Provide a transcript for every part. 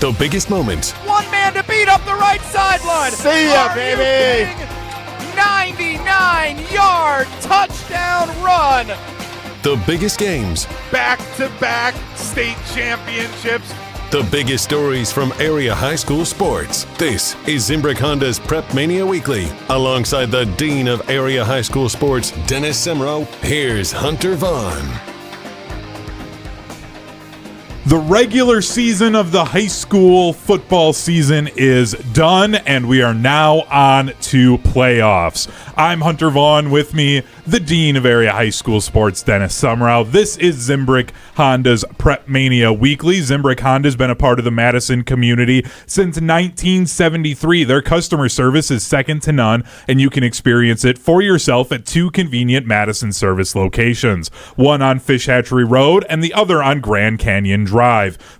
The biggest moments. One man to beat up the right sideline. See ya, baby. 99-yard touchdown run. The biggest games. Back-to-back state championships. The biggest stories from area high school sports. This is Zimbrick Honda's Prep Mania Weekly. Alongside the Dean of Area High School Sports, Dennis Semrau, here's Hunter Vaughn. The regular season of the high school football season is done, and we are now on to playoffs. I'm Hunter Vaughn. With me, the Dean of Area High School Sports, Dennis Semrau. This is Zimbrick Honda's Prep Mania Weekly. Zimbrick Honda has been a part of the Madison community since 1973. Their customer service is second to none, and you can experience it for yourself at two convenient Madison service locations, one on Fish Hatchery Road and the other on Grand Canyon Drive.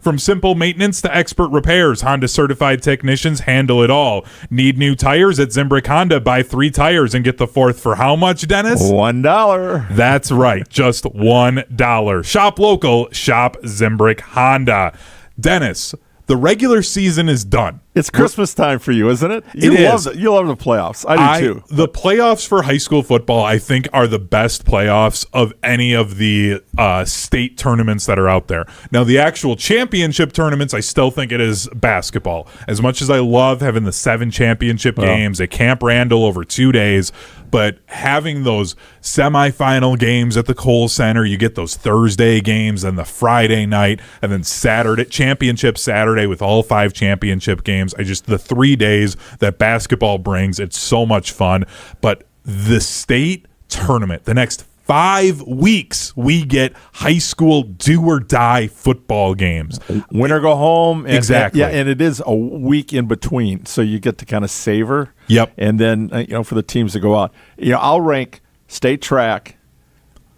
From simple maintenance to expert repairs, Honda certified technicians handle it all. Need new tires at Zimbrick Honda? Buy 3 tires and get the fourth for how much, Dennis? $1. That's right, just $1. Shop local, shop Zimbrick Honda. Dennis, the regular season is done. It's Christmas time for you, isn't it? It is. You love the playoffs. I do too. The playoffs for high school football, I think, are the best playoffs of any of the state tournaments that are out there. Now, the actual championship tournaments, I still think it is basketball. As much as I love having the 7 championship games at Camp Randall over 2 days, but having those semifinal games at the Kohl Center, you get those Thursday games and the Friday night, and then Saturday, championship Saturday with all 5 championship games. The 3 days that basketball brings, it's so much fun. But the state tournament, the next 5 weeks, we get high school do-or-die football games. Win or go home. And, exactly. And it is a week in between, so you get to kind of savor. Yep. And then, for the teams to go out. I'll rank state track,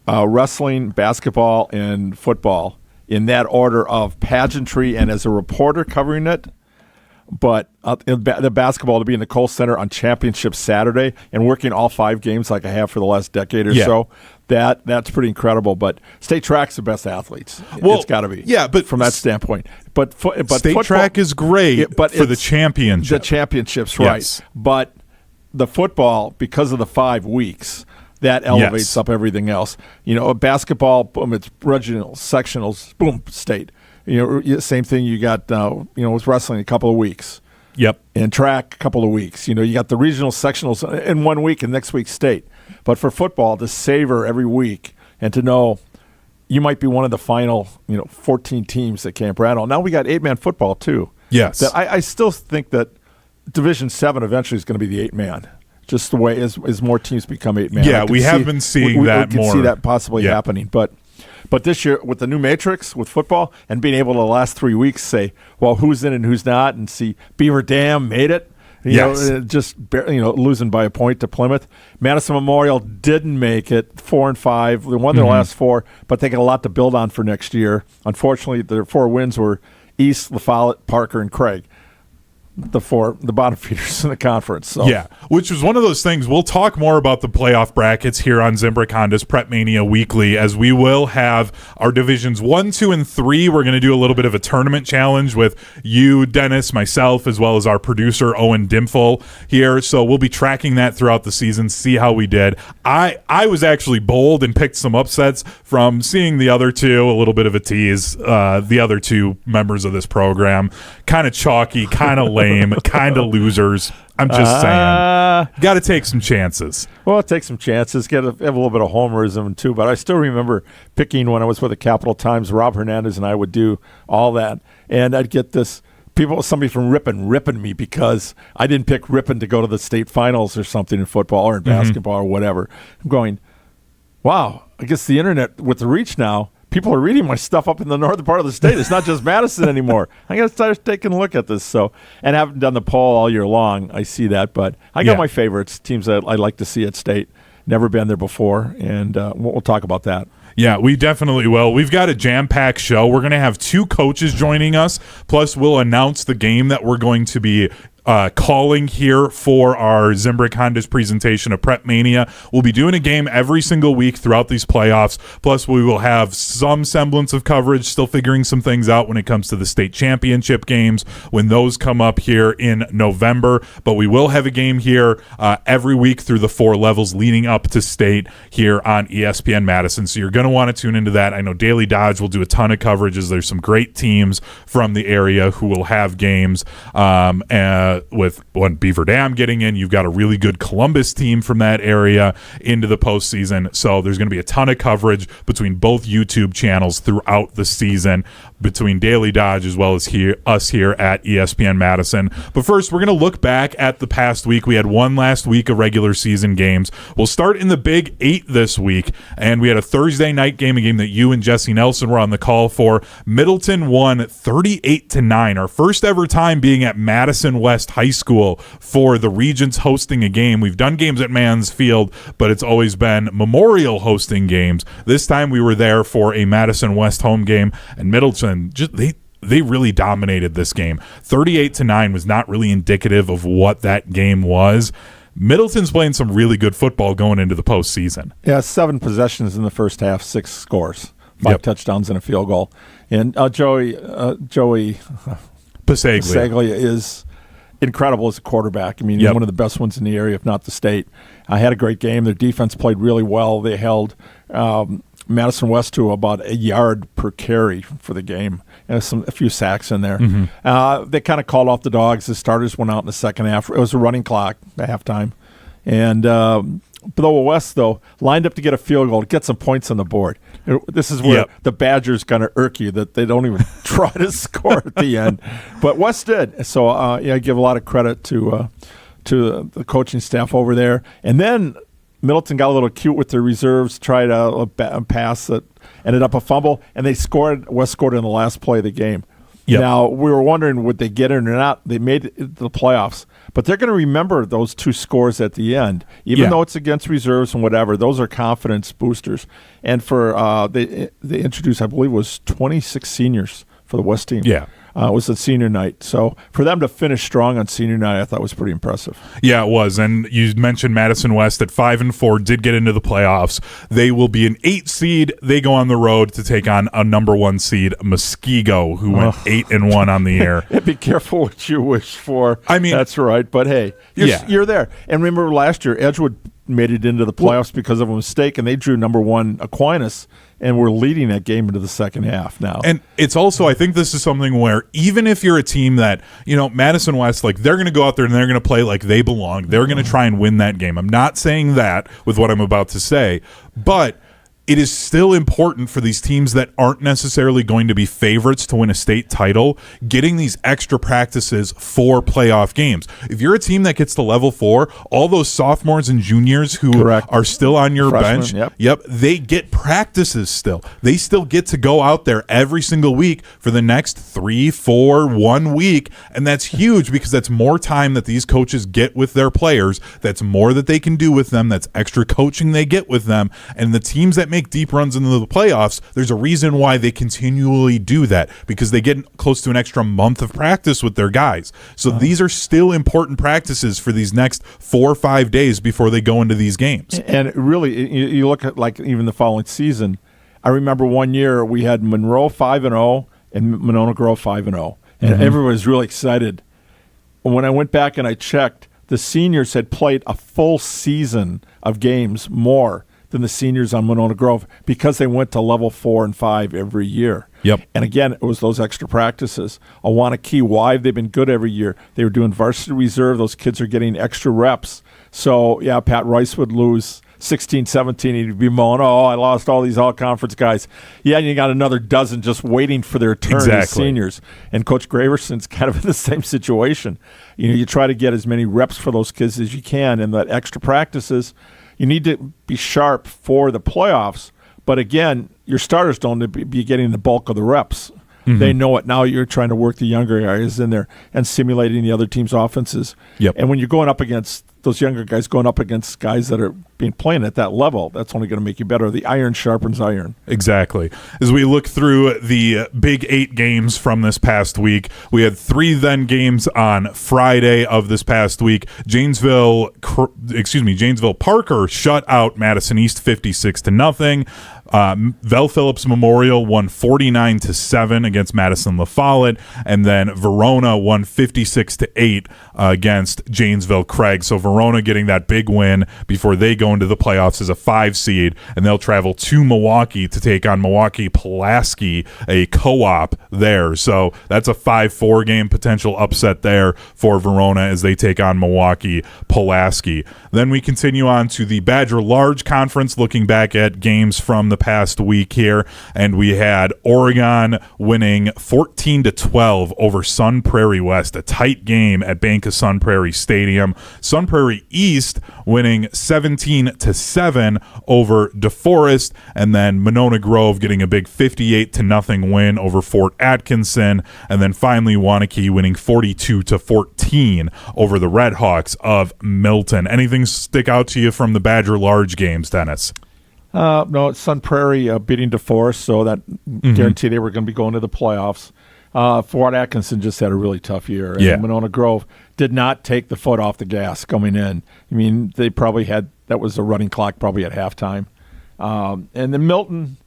wrestling, basketball, and football in that order of pageantry and as a reporter covering it. But the basketball to be in the Kohl Center on Championship Saturday and working all 5 games like I have for the last decade or so, that's pretty incredible. But state track's the best athletes. It's got to be. Yeah, but from that standpoint. But state football, track is great for the championship. The championships, right. Yes. But the football, because of the 5 weeks, that elevates up everything else. Basketball, boom, it's regional, sectionals, boom, state. Same thing you got, with wrestling a couple of weeks. Yep. And track a couple of weeks. You got the regional sectionals in 1 week and next week state. But for football, to savor every week and to know you might be one of the final, 14 teams at Camp Randall. Now we got 8-man football too. Yes. That I still think that Division 7 eventually is going to be the 8-man. Just the way as more teams become 8-man. Yeah, we have been seeing that more. We can see that possibly happening. But this year, with the new matrix, with football, and being able to the last 3 weeks say, well, who's in and who's not, and see Beaver Dam made it, losing by a point to Plymouth. Madison Memorial didn't make it, 4-5. They won their last 4, but they got a lot to build on for next year. Unfortunately, their 4 wins were East, La Follette, Parker, and Craig. The bottom feeders in the conference. So. Yeah, which was one of those things. We'll talk more about the playoff brackets here on Zimbrick Honda's Prep Mania Weekly, as we will have our divisions 1, 2, and 3. We're going to do a little bit of a tournament challenge with you, Dennis, myself, as well as our producer, Owen Dimful, here. So we'll be tracking that throughout the season, see how we did. I was actually bold and picked some upsets from seeing the other two, a little bit of a tease, the other 2 members of this program. Kind of chalky, kind of lame, kind of losers. I'm just saying. Got to take some chances. Well, take some chances. Have a little bit of homerism, too. But I still remember picking when I was with the Capital Times, Rob Hernandez and I would do all that. And I'd get somebody from Ripon ripping me because I didn't pick Ripon to go to the state finals or something in football or in basketball or whatever. I'm going, wow, I guess the internet with the reach now, people are reading my stuff up in the northern part of the state. It's not just Madison anymore. I got to start taking a look at this. So, and I haven't done the poll all year long. I see that, but I got my favorites, teams that I'd like to see at state. Never been there before, and we'll talk about that. Yeah, we definitely will. We've got a jam-packed show. We're going to have 2 coaches joining us, plus we'll announce the game that we're going to be calling here for our Zimbrick Honda's presentation of Prep Mania. We'll be doing a game every single week throughout these playoffs. Plus, we will have some semblance of coverage, still figuring some things out when it comes to the state championship games when those come up here in November. But we will have a game here every week through the 4 levels leading up to state here on ESPN Madison. So you're going to want to tune into that. I know Daily Dodge will do a ton of coverage as there's some great teams from the area who will have games. With one Beaver Dam getting in, you've got a really good Columbus team from that area into the postseason. So there's going to be a ton of coverage between both YouTube channels throughout the season, between Daily Dodge as well as us here at ESPN Madison. But first, we're going to look back at the past week. We had one last week of regular season games. We'll start in the Big 8 this week, and we had a Thursday night game, a game that you and Jesse Nelson were on the call for. Middleton won 38-9, our first ever time being at Madison West High School for the Regents hosting a game. We've done games at Mansfield, but it's always been Memorial hosting games. This time we were there for a Madison West home game, and Middleton they really dominated this game. 38-9 was not really indicative of what that game was. Middleton's playing some really good football going into the postseason. Yeah, 7 possessions in the first half, 6 scores, 5 touchdowns and a field goal. And Joey Pasaglia is incredible as a quarterback. I mean, he's one of the best ones in the area, if not the state. Had a great game. Their defense played really well. They held Madison West to about a yard per carry for the game. And a few sacks in there. They kind of called off the dogs. The starters went out in the second half. It was a running clock at halftime. And West, though, lined up to get a field goal to get some points on the board. This is where the Badgers kind of irk you that they don't even try to score at the end. But West did. So, I give a lot of credit to the coaching staff over there. And then Middleton got a little cute with their reserves, tried a pass that ended up a fumble, and they scored. West scored in the last play of the game. Now, we were wondering would they get it or not. They made it to the playoffs. But they're going to remember those 2 scores at the end. Even though it's against reserves and whatever, those are confidence boosters. And for they introduced, I believe it was 26 seniors for the West team. It was a senior night. So for them to finish strong on senior night, I thought was pretty impressive. Yeah, it was. And you mentioned Madison West at 5-4 did get into the playoffs. They will be an 8 seed. They go on the road to take on a number 1 seed, Muskego, who went 8-1 on the year. Be careful what you wish for. I mean, that's right. But hey, you're there. And remember last year, Edgewood made it into the playoffs because of a mistake, and they drew number 1 Aquinas, and we're leading that game into the second half now. And it's also, I think this is something where even if you're a team that, Madison West, like they're going to go out there and they're going to play like they belong. They're going to try and win that game. I'm not saying that with what I'm about to say, but it is still important for these teams that aren't necessarily going to be favorites to win a state title, getting these extra practices for playoff games. If you're a team that gets to level 4, all those sophomores and juniors who are still on your bench, they get practices still. They still get to go out there every single week for the next 3, 4, 1 week, and that's huge because that's more time that these coaches get with their players. That's more that they can do with them. That's extra coaching they get with them, and the teams that make deep runs into the playoffs, there's a reason why they continually do that, because they get close to an extra month of practice with their guys. So these are still important practices for these next 4 or 5 days before they go into these games. And really, you look at like even the following season, I remember one year we had Monroe 5-0 and Monona Grove 5-0, and everybody was really excited. When I went back and I checked, the seniors had played a full season of games more than the seniors on Monona Grove because they went to level 4 and 5 every year. And again, it was those extra practices. Awanakee, why have they been good every year? They were doing varsity reserve. Those kids are getting extra reps. So, Pat Rice would lose 16-17. He'd be moaning, I lost all these all-conference guys. And you got another dozen just waiting for their turn as seniors. And Coach Graverson's kind of in the same situation. You try to get as many reps for those kids as you can, and that extra practices – you need to be sharp for the playoffs, but again, your starters don't be getting the bulk of the reps. They know it. Now you're trying to work the younger areas in there and simulating the other team's offenses. And when you're going up against those younger guys going up against guys that are being playing at that level, that's only going to make you better. The iron sharpens iron. Exactly. As we look through the Big 8 games from this past week, we had 3 then games on Friday of this past week. Janesville Parker shut out Madison East 56-0. Vel Phillips Memorial won 49-7 against Madison La Follette, and then Verona won 56-8 against Janesville Craig. So Verona getting that big win before they go into the playoffs as a 5 seed, and they'll travel to Milwaukee to take on Milwaukee Pulaski, a co-op there. So that's a 5-4 game potential upset there for Verona as they take on Milwaukee Pulaski. Then we continue on to the Badger Large Conference, looking back at games from the past week here, and we had Oregon winning 14-12 over Sun Prairie West, a tight game at Bank of Sun Prairie Stadium. Sun Prairie East winning 17-7 over DeForest, and then Monona Grove getting a big 58-0 win over Fort Atkinson, and then finally Waunakee winning 42-14 over the Redhawks of Milton. Anything stick out to you from the Badger Large games, Dennis? No, it's Sun Prairie beating DeForest, so that guaranteed they were going to be going to the playoffs. Fort Atkinson just had a really tough year. And Monona Grove did not take the foot off the gas coming in. I mean, they probably had – that was a running clock probably at halftime. And then Milton,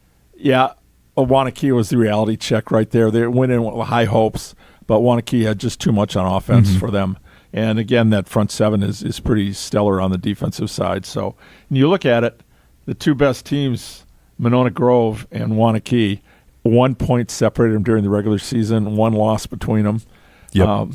Waunakee was the reality check right there. They went in with high hopes, but Waunakee had just too much on offense for them. And, again, that front seven is pretty stellar on the defensive side. So when you look at it, the two best teams, Monona Grove and Waunakee, 1 point separated them during the regular season, 1 loss between them. Yep.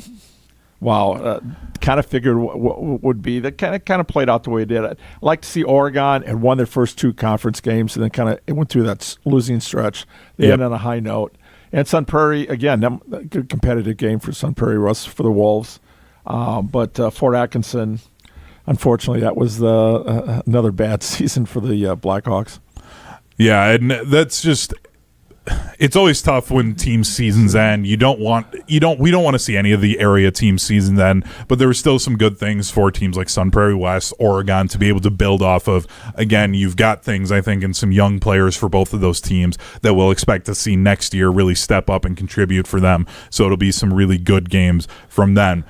Kind of figured what would be. That kind of played out the way it did. I'd like to see Oregon had won their first 2 conference games, and then it went through that losing stretch. They ended on a high note. And Sun Prairie, again, a good competitive game for Sun Prairie Russ for the Wolves. But Fort Atkinson, unfortunately, that was another bad season for the Blackhawks. Yeah, and that's just – it's always tough when team seasons end. We don't want to see any of the area team seasons end, but there were still some good things for teams like Sun Prairie West, Oregon to be able to build off of. Again, you've got things, I think, and some young players for both of those teams that we'll expect to see next year really step up and contribute for them. So it'll be some really good games from then.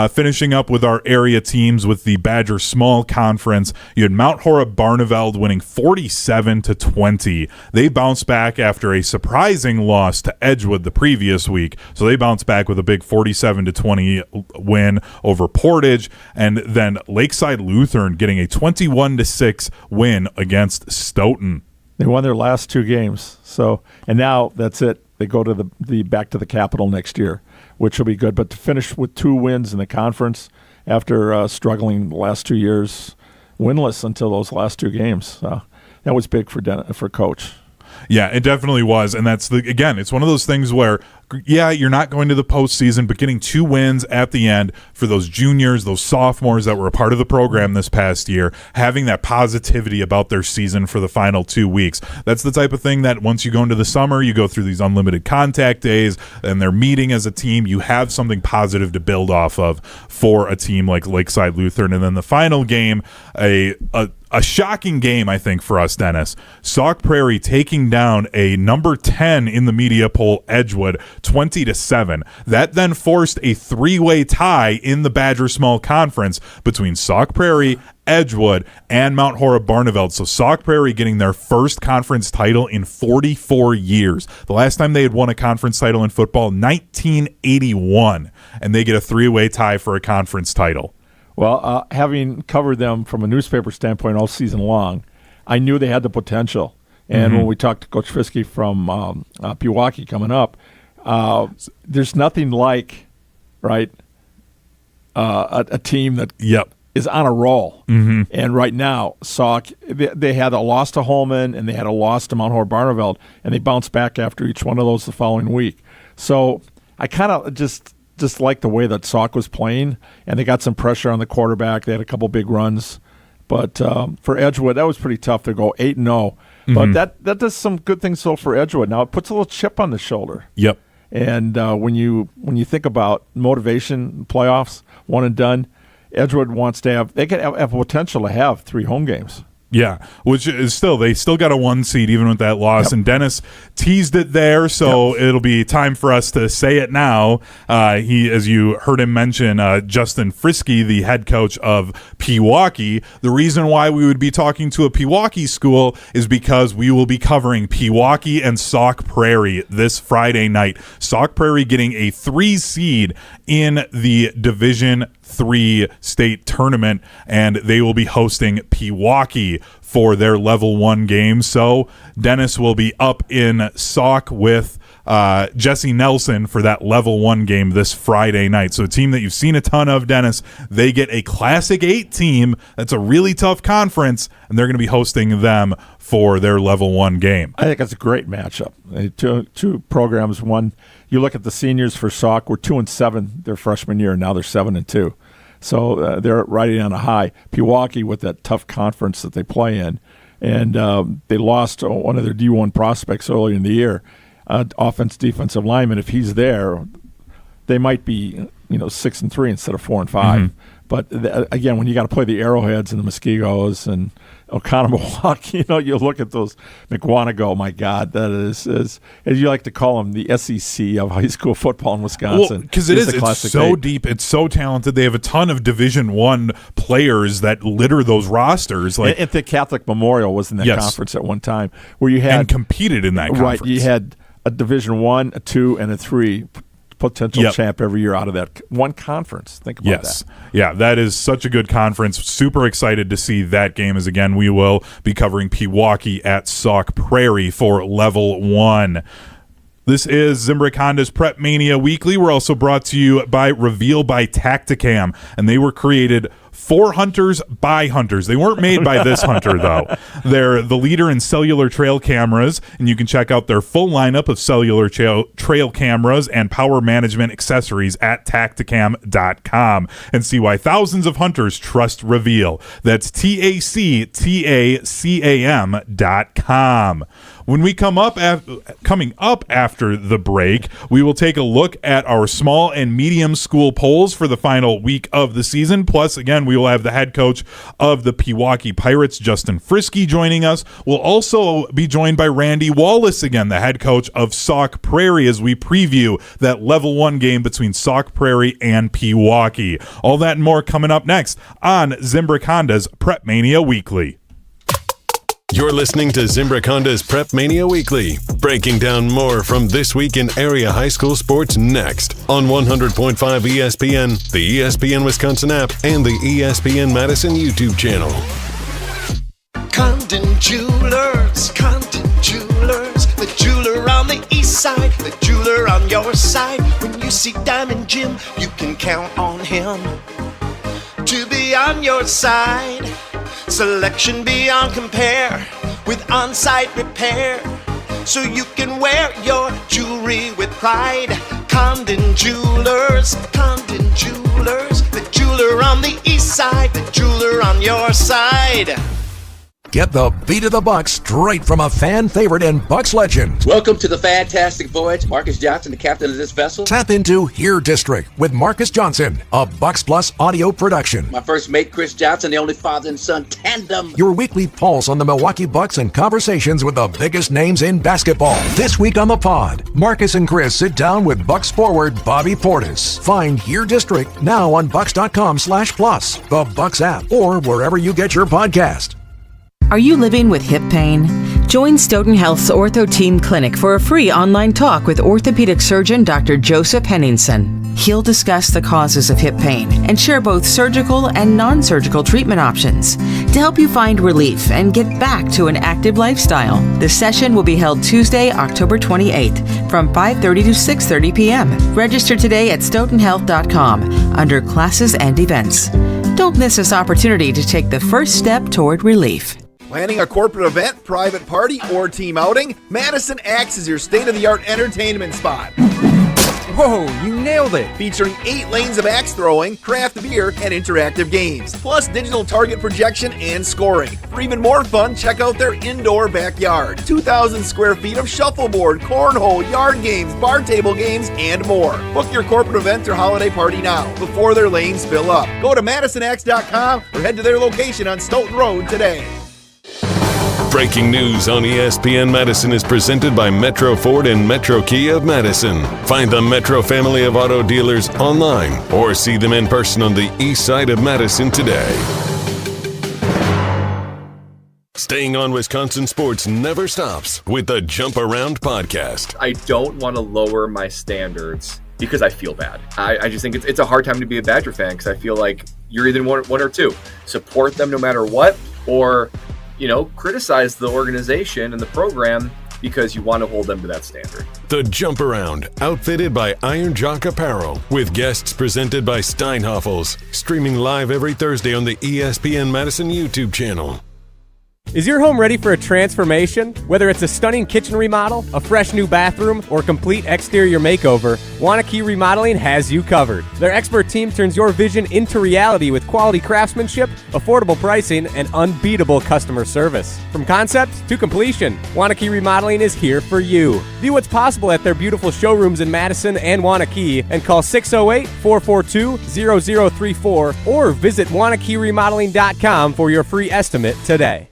Finishing up with our area teams with the Badger Small Conference, you had Mount Horeb Barneveld winning 47-20. They bounced back after a surprising loss to Edgewood the previous week. So they bounced back with a big 47-20 win over Portage, and then Lakeside Lutheran getting a 21-6 win against Stoughton. They won their last 2 games. So, and now that's it. They go to the back to the Capitol next year, which will be good. But to finish with 2 wins in the conference after struggling the last 2 years, winless until those last 2 games, that was big for Coach. Yeah, it definitely was, and it's one of those things where, you're not going to the postseason, but getting 2 wins at the end for those juniors, those sophomores that were a part of the program this past year, having that positivity about their season for the final 2 weeks. That's the type of thing that once you go into the summer, you go through these unlimited contact days, and they're meeting as a team. You have something positive to build off of for a team like Lakeside Lutheran. And then the final game, a shocking game, I think, for us, Dennis. Sauk Prairie taking down a number 10 in the media poll, Edgewood, 20-7. That then forced a 3-way tie in the Badger Small Conference between Sauk Prairie, Edgewood, and Mount Horeb Barneveld. So Sauk Prairie getting their first conference title in 44 years. The last time they had won a conference title in football, 1981, and they get a 3-way tie for a conference title. Well, having covered them from a newspaper standpoint all season long, I knew they had the potential. And when we talked to Coach Friske from Pewaukee coming up, there's nothing like, a team that is on a roll. And right now, Sauk, they had a loss to Holman and they had a loss to Mount Horeb Barneveld, and they bounced back after each one of those the following week. So I kind of just like the way that Sauk was playing, and they got some pressure on the quarterback. They had a couple big runs. But for Edgewood, that was pretty tough to go 8-0. But that does some good things still for Edgewood. Now it puts a little chip on the shoulder. Yep. And when you think about motivation, playoffs, one and done, Edgewood wants to have, they could have potential to have 3 home games. Yeah, which is they still got a 1 seed even with that loss, and Dennis teased it there, so it'll be time for us to say it now. He, as you heard him mention, Justin Friske, the head coach of Pewaukee. The reason why we would be talking to a Pewaukee school is because we will be covering Pewaukee and Sauk Prairie this Friday night. Sauk Prairie getting a 3 seed in the Division 3 state tournament, and they will be hosting Pewaukee for their level 1 game. So Dennis will be up in Sauk with Jesse Nelson for that level 1 game this Friday night. So a team that you've seen a ton of, Dennis, they get a Classic 8 team. That's a really tough conference, and they're going to be hosting them for their level 1 game. I think that's a great matchup. Two programs. One, you look at the seniors for Sauk, were 2-7 their freshman year, and now they're 7-2. So they're riding on a high. Pewaukee with that tough conference that they play in, and they lost one of their D1 prospects earlier in the year, defensive lineman. If he's there, they might be 6-3 instead of 4-5. Mm-hmm. But again, when you got to play the Arrowheads and the Muskegos and Oconomowoc, you look at those McWanago. My God, that is, as you like to call them, the SEC of high school football in Wisconsin. Because it's so deep, it's so talented. They have a ton of Division I players that litter those rosters. Like and the Catholic Memorial was in that conference at one time, where you had and competed in that conference. Right, you had a Division I, a 2, and a 3. Potential champ every year out of that one conference. Think about that. Yeah, that is such a good conference. Super excited to see that game, as again we will be covering Pewaukee at Sauk Prairie for level 1. This is Zimbrick Honda's Prep Mania Weekly. We're also brought to you by Reveal by Tacticam, and they were created for hunters by hunters. They weren't made by this hunter, though. They're the leader in cellular trail cameras, and you can check out their full lineup of cellular trail cameras and power management accessories at tacticam.com and see why thousands of hunters trust Reveal. That's tactacam.com. When we coming up after the break, we will take a look at our small and medium school polls for the final week of the season. Plus, again, we will have the head coach of the Pewaukee Pirates, Justin Friske, joining us. We'll also be joined by Randy Wallace again, the head coach of Sauk Prairie, as we preview that level 1 game between Sauk Prairie and Pewaukee. All that and more coming up next on Zimbrick Honda's Prep Mania Weekly. You're listening to Zimbrick Honda's Prep Mania Weekly, breaking down more from this week in area high school sports next on 100.5 ESPN, the ESPN Wisconsin app, and the ESPN Madison YouTube channel. Condon Jewelers, the jeweler on the east side, the jeweler on your side. When you see Diamond Jim, you can count on him to be on your side. Selection beyond compare with on-site repair, so you can wear your jewelry with pride. Condon Jewelers, the jeweler on the east side, the jeweler on your side. Get the beat of the Bucks straight from a fan favorite and Bucks legend. Welcome to the fantastic voyage. Marcus Johnson, the captain of this vessel. Tap into Here District with Marcus Johnson, a Bucks Plus audio production. My first mate, Chris Johnson, the only father and son tandem. Your weekly pulse on the Milwaukee Bucks and conversations with the biggest names in basketball. This week on the pod, Marcus and Chris sit down with Bucks forward Bobby Portis. Find Here District now on bucks.com/plus, the Bucks app, or wherever you get your podcast. Are you living with hip pain? Join Stoughton Health's Ortho Team Clinic for a free online talk with orthopedic surgeon Dr. Joseph Henningsen. He'll discuss the causes of hip pain and share both surgical and non-surgical treatment options to help you find relief and get back to an active lifestyle. The session will be held Tuesday, October 28th from 5:30 to 6:30 p.m. Register today at stoughtonhealth.com under classes and events. Don't miss this opportunity to take the first step toward relief. Planning a corporate event, private party, or team outing? Madison acts as your state-of-the-art entertainment spot. Whoa, you nailed it! Featuring 8 lanes of axe throwing, craft beer, and interactive games, plus digital target projection and scoring. For even more fun, check out their indoor backyard. 2,000 square feet of shuffleboard, cornhole, yard games, bar table games, and more. Book your corporate event or holiday party now before their lanes fill up. Go to MadisonAxe.com or head to their location on Stoughton Road today. Breaking news on ESPN Madison is presented by Metro Ford and Metro Kia of Madison. Find the Metro family of auto dealers online or see them in person on the east side of Madison today. Staying on Wisconsin sports never stops with the Jump Around podcast. I don't want to lower my standards because I feel bad. I just think it's a hard time to be a Badger fan because I feel like you're either one or two. Support them no matter what, or criticize the organization and the program because you want to hold them to that standard. The Jump Around, outfitted by Iron Jock Apparel, with guests presented by Steinhoffels, streaming live every Thursday on the ESPN Madison YouTube channel. Is your home ready for a transformation? Whether it's a stunning kitchen remodel, a fresh new bathroom, or complete exterior makeover, WIAA Remodeling has you covered. Their expert team turns your vision into reality with quality craftsmanship, affordable pricing, and unbeatable customer service. From concept to completion, WIAA Remodeling is here for you. View what's possible at their beautiful showrooms in Madison and Waunakee and call 608-442-0034 or visit WIAARemodeling.com for your free estimate today.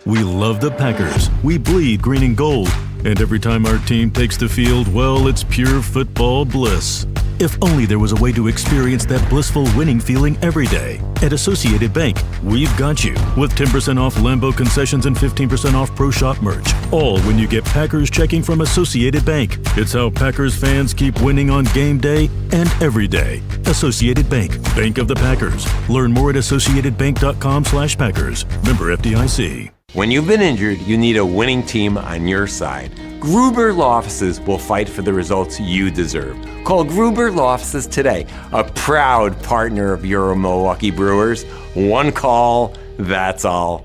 We love the Packers. We bleed green and gold. And every time our team takes the field, well, it's pure football bliss. If only there was a way to experience that blissful winning feeling every day. At Associated Bank, we've got you with 10% off Lambeau concessions and 15% off Pro Shop merch. All when you get Packers checking from Associated Bank. It's how Packers fans keep winning on game day and every day. Associated Bank, Bank of the Packers. Learn more at associatedbank.com/Packers. Member FDIC. When you've been injured, you need a winning team on your side. Gruber Law Offices will fight for the results you deserve. Call Gruber Law Offices today, a proud partner of your Milwaukee Brewers. One call, that's all.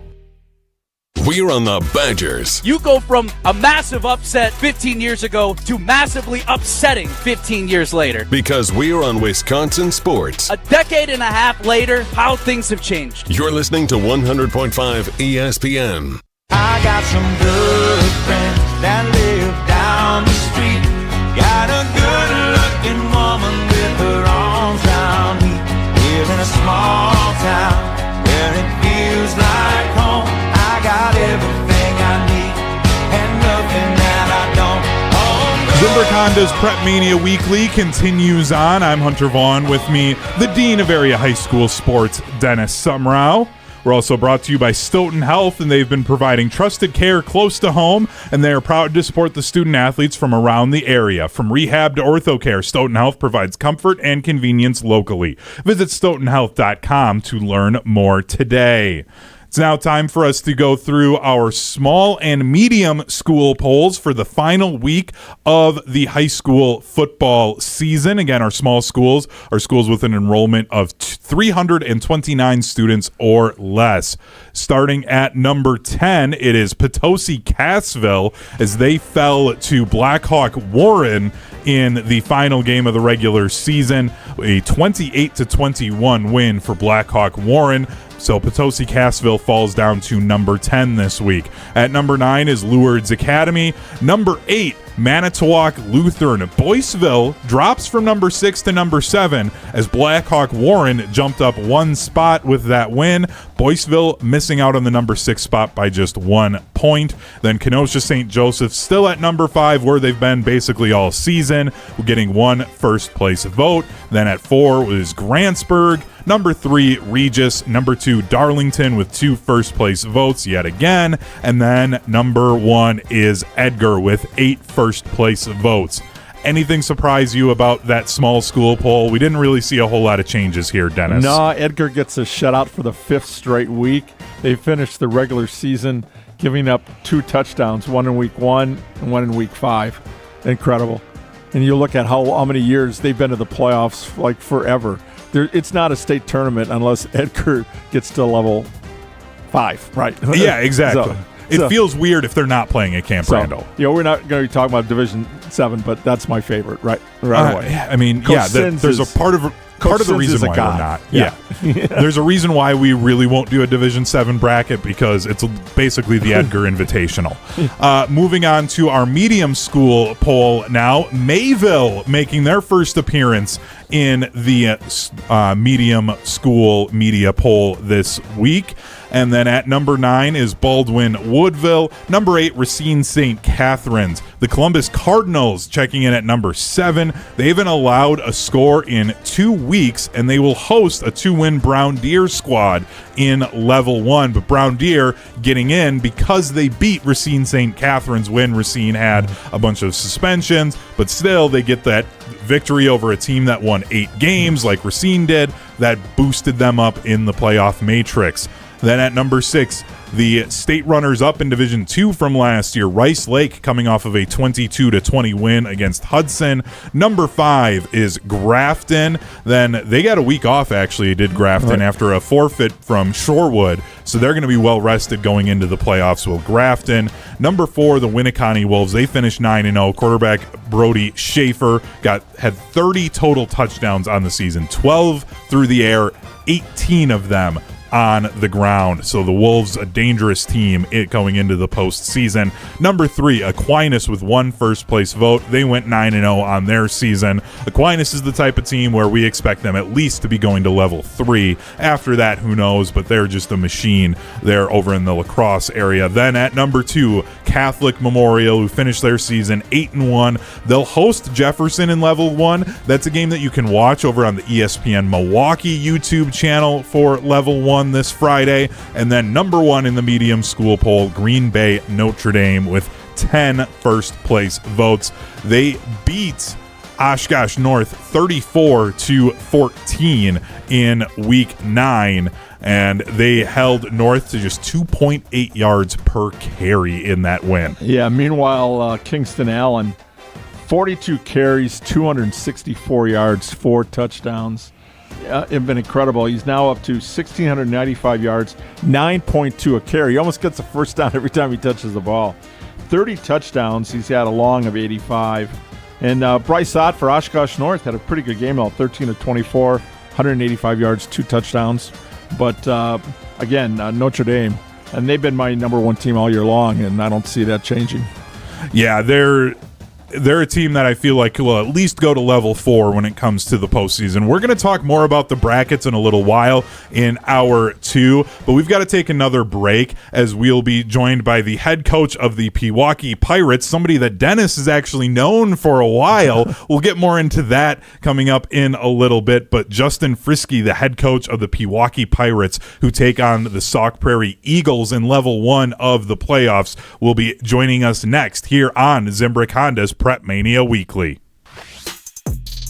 We're on the Badgers. You go from a massive upset 15 years ago to massively upsetting 15 years later. Because we're on Wisconsin sports. A decade and a half later, how things have changed. You're listening to 100.5 ESPN. I got some good friends that live down the street. Got a good-looking woman with her arms round me. Live in a small town where it feels like home. I got everything I need and nothing that I don't own. Zimbrick Honda's Prep Mania Weekly continues on. I'm Hunter Vaughn. With me, the Dean of Area High School Sports, Dennis Semrau. We're also brought to you by Stoughton Health, and they've been providing trusted care close to home, and they are proud to support the student-athletes from around the area. From rehab to ortho care, Stoughton Health provides comfort and convenience locally. Visit stoughtonhealth.com to learn more today. It's now time for us to go through our small and medium school polls for the final week of the high school football season. Again, our small schools are schools with an enrollment of 329 students or less. Starting at number 10, it is Potosi-Cassville as they fell to Blackhawk Warren in the final game of the regular season. A 28-21 win for Blackhawk Warren. So Potosi-Cassville falls down to number 10 this week. At number 9 is Lourdes Academy. Number 8, Manitowoc Lutheran. Boyceville drops from number 6 to number 7 as Blackhawk Warren jumped up one spot with that win. Boyceville missing out on the number 6 spot by just 1 point. Then Kenosha St. Joseph still at number 5 where they've been basically all season. We're getting 1 first place vote. Then at 4 is Grantsburg. Number 3, Regis. Number 2, Darlington with 2 first place votes yet again. And then number 1 is Edgar with 8 first place votes. Anything surprise you about that small school poll? We didn't really see a whole lot of changes here, Dennis. No, Edgar gets a shutout for the 5th straight week. They finished the regular season giving up 2 touchdowns, one in week 1 and one in week 5. Incredible. And you look at how many years they've been to the playoffs, like forever. It's not a state tournament unless Edgar gets to level 5, right? Yeah, exactly. It feels weird if they're not playing at Camp Randall. We're not going to be talking about Division 7, but that's my favorite right away. I mean, there's a part of the reason why we're not. Yeah. There's a reason why we really won't do a Division 7 bracket, because it's basically the Edgar Invitational. Moving on to our medium school poll now. Mayville making their first appearance in the medium school media poll this week. And then at number 9 is Baldwin Woodville. Number 8, Racine St. Catharines. The Columbus Cardinals checking in at number 7. They haven't allowed a score in 2 weeks, and they will host a 2-win Brown Deer squad in Level 1. But Brown Deer getting in because they beat Racine St. Catharines when Racine had a bunch of suspensions. But still, they get that victory over a team that won 8 games like Racine did. That boosted them up in the playoff matrix. Then at number 6, the state runners-up in Division 2 from last year, Rice Lake, coming off of a 22-20 win against Hudson. Number 5 is Grafton. Then they got a week off, actually, did Grafton, after a forfeit from Shorewood. So they're going to be well-rested going into the playoffs with Grafton. Number 4, the Winneconne Wolves. They finished 9-0. Quarterback Brody Schaefer had 30 total touchdowns on the season, 12 through the air, 18 of them on the ground. So the Wolves, a dangerous team going into the postseason. Number 3, Aquinas with 1 first-place vote. They went 9-0 on their season. Aquinas is the type of team where we expect them at least to be going to level 3. After that, who knows, but they're just a machine there over in the La Crosse area. Then at number 2, Catholic Memorial, who finished their season 8-1. They'll host Jefferson in level 1. That's a game that you can watch over on the ESPN Milwaukee YouTube channel for level 1 this Friday. And then number 1 in the medium school poll, Green Bay Notre Dame with 10 first place votes. They beat Oshkosh North 34-14 in week 9, and they held North to just 2.8 yards per carry in that win. Yeah, meanwhile, Kingston Allen, 42 carries, 264 yards, 4 touchdowns. It's been incredible. He's now up to 1,695 yards, 9.2 a carry. He almost gets a first down every time he touches the ball. 30 touchdowns. He's had a long of 85. And Bryce Ott for Oshkosh North had a pretty good game, 13-24, 185 yards, 2 touchdowns. But again, Notre Dame, and they've been my number 1 team all year long, and I don't see that changing. Yeah, they're a team that I feel like will at least go to level 4 when it comes to the postseason. We're going to talk more about the brackets in a little while in hour 2, but we've got to take another break as we'll be joined by the head coach of the Pewaukee Pirates, somebody that Dennis is actually known for a while. We'll get more into that coming up in a little bit, but Justin Friske, the head coach of the Pewaukee Pirates, who take on the Sauk Prairie Eagles in level 1 of the playoffs, will be joining us next here on Zimbrick Honda's Prep Mania Weekly.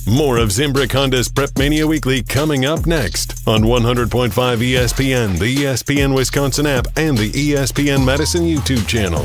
More of Zimbrick Honda's Prep Mania Weekly coming up next on 100.5 ESPN, the ESPN Wisconsin app, and the ESPN Madison YouTube channel.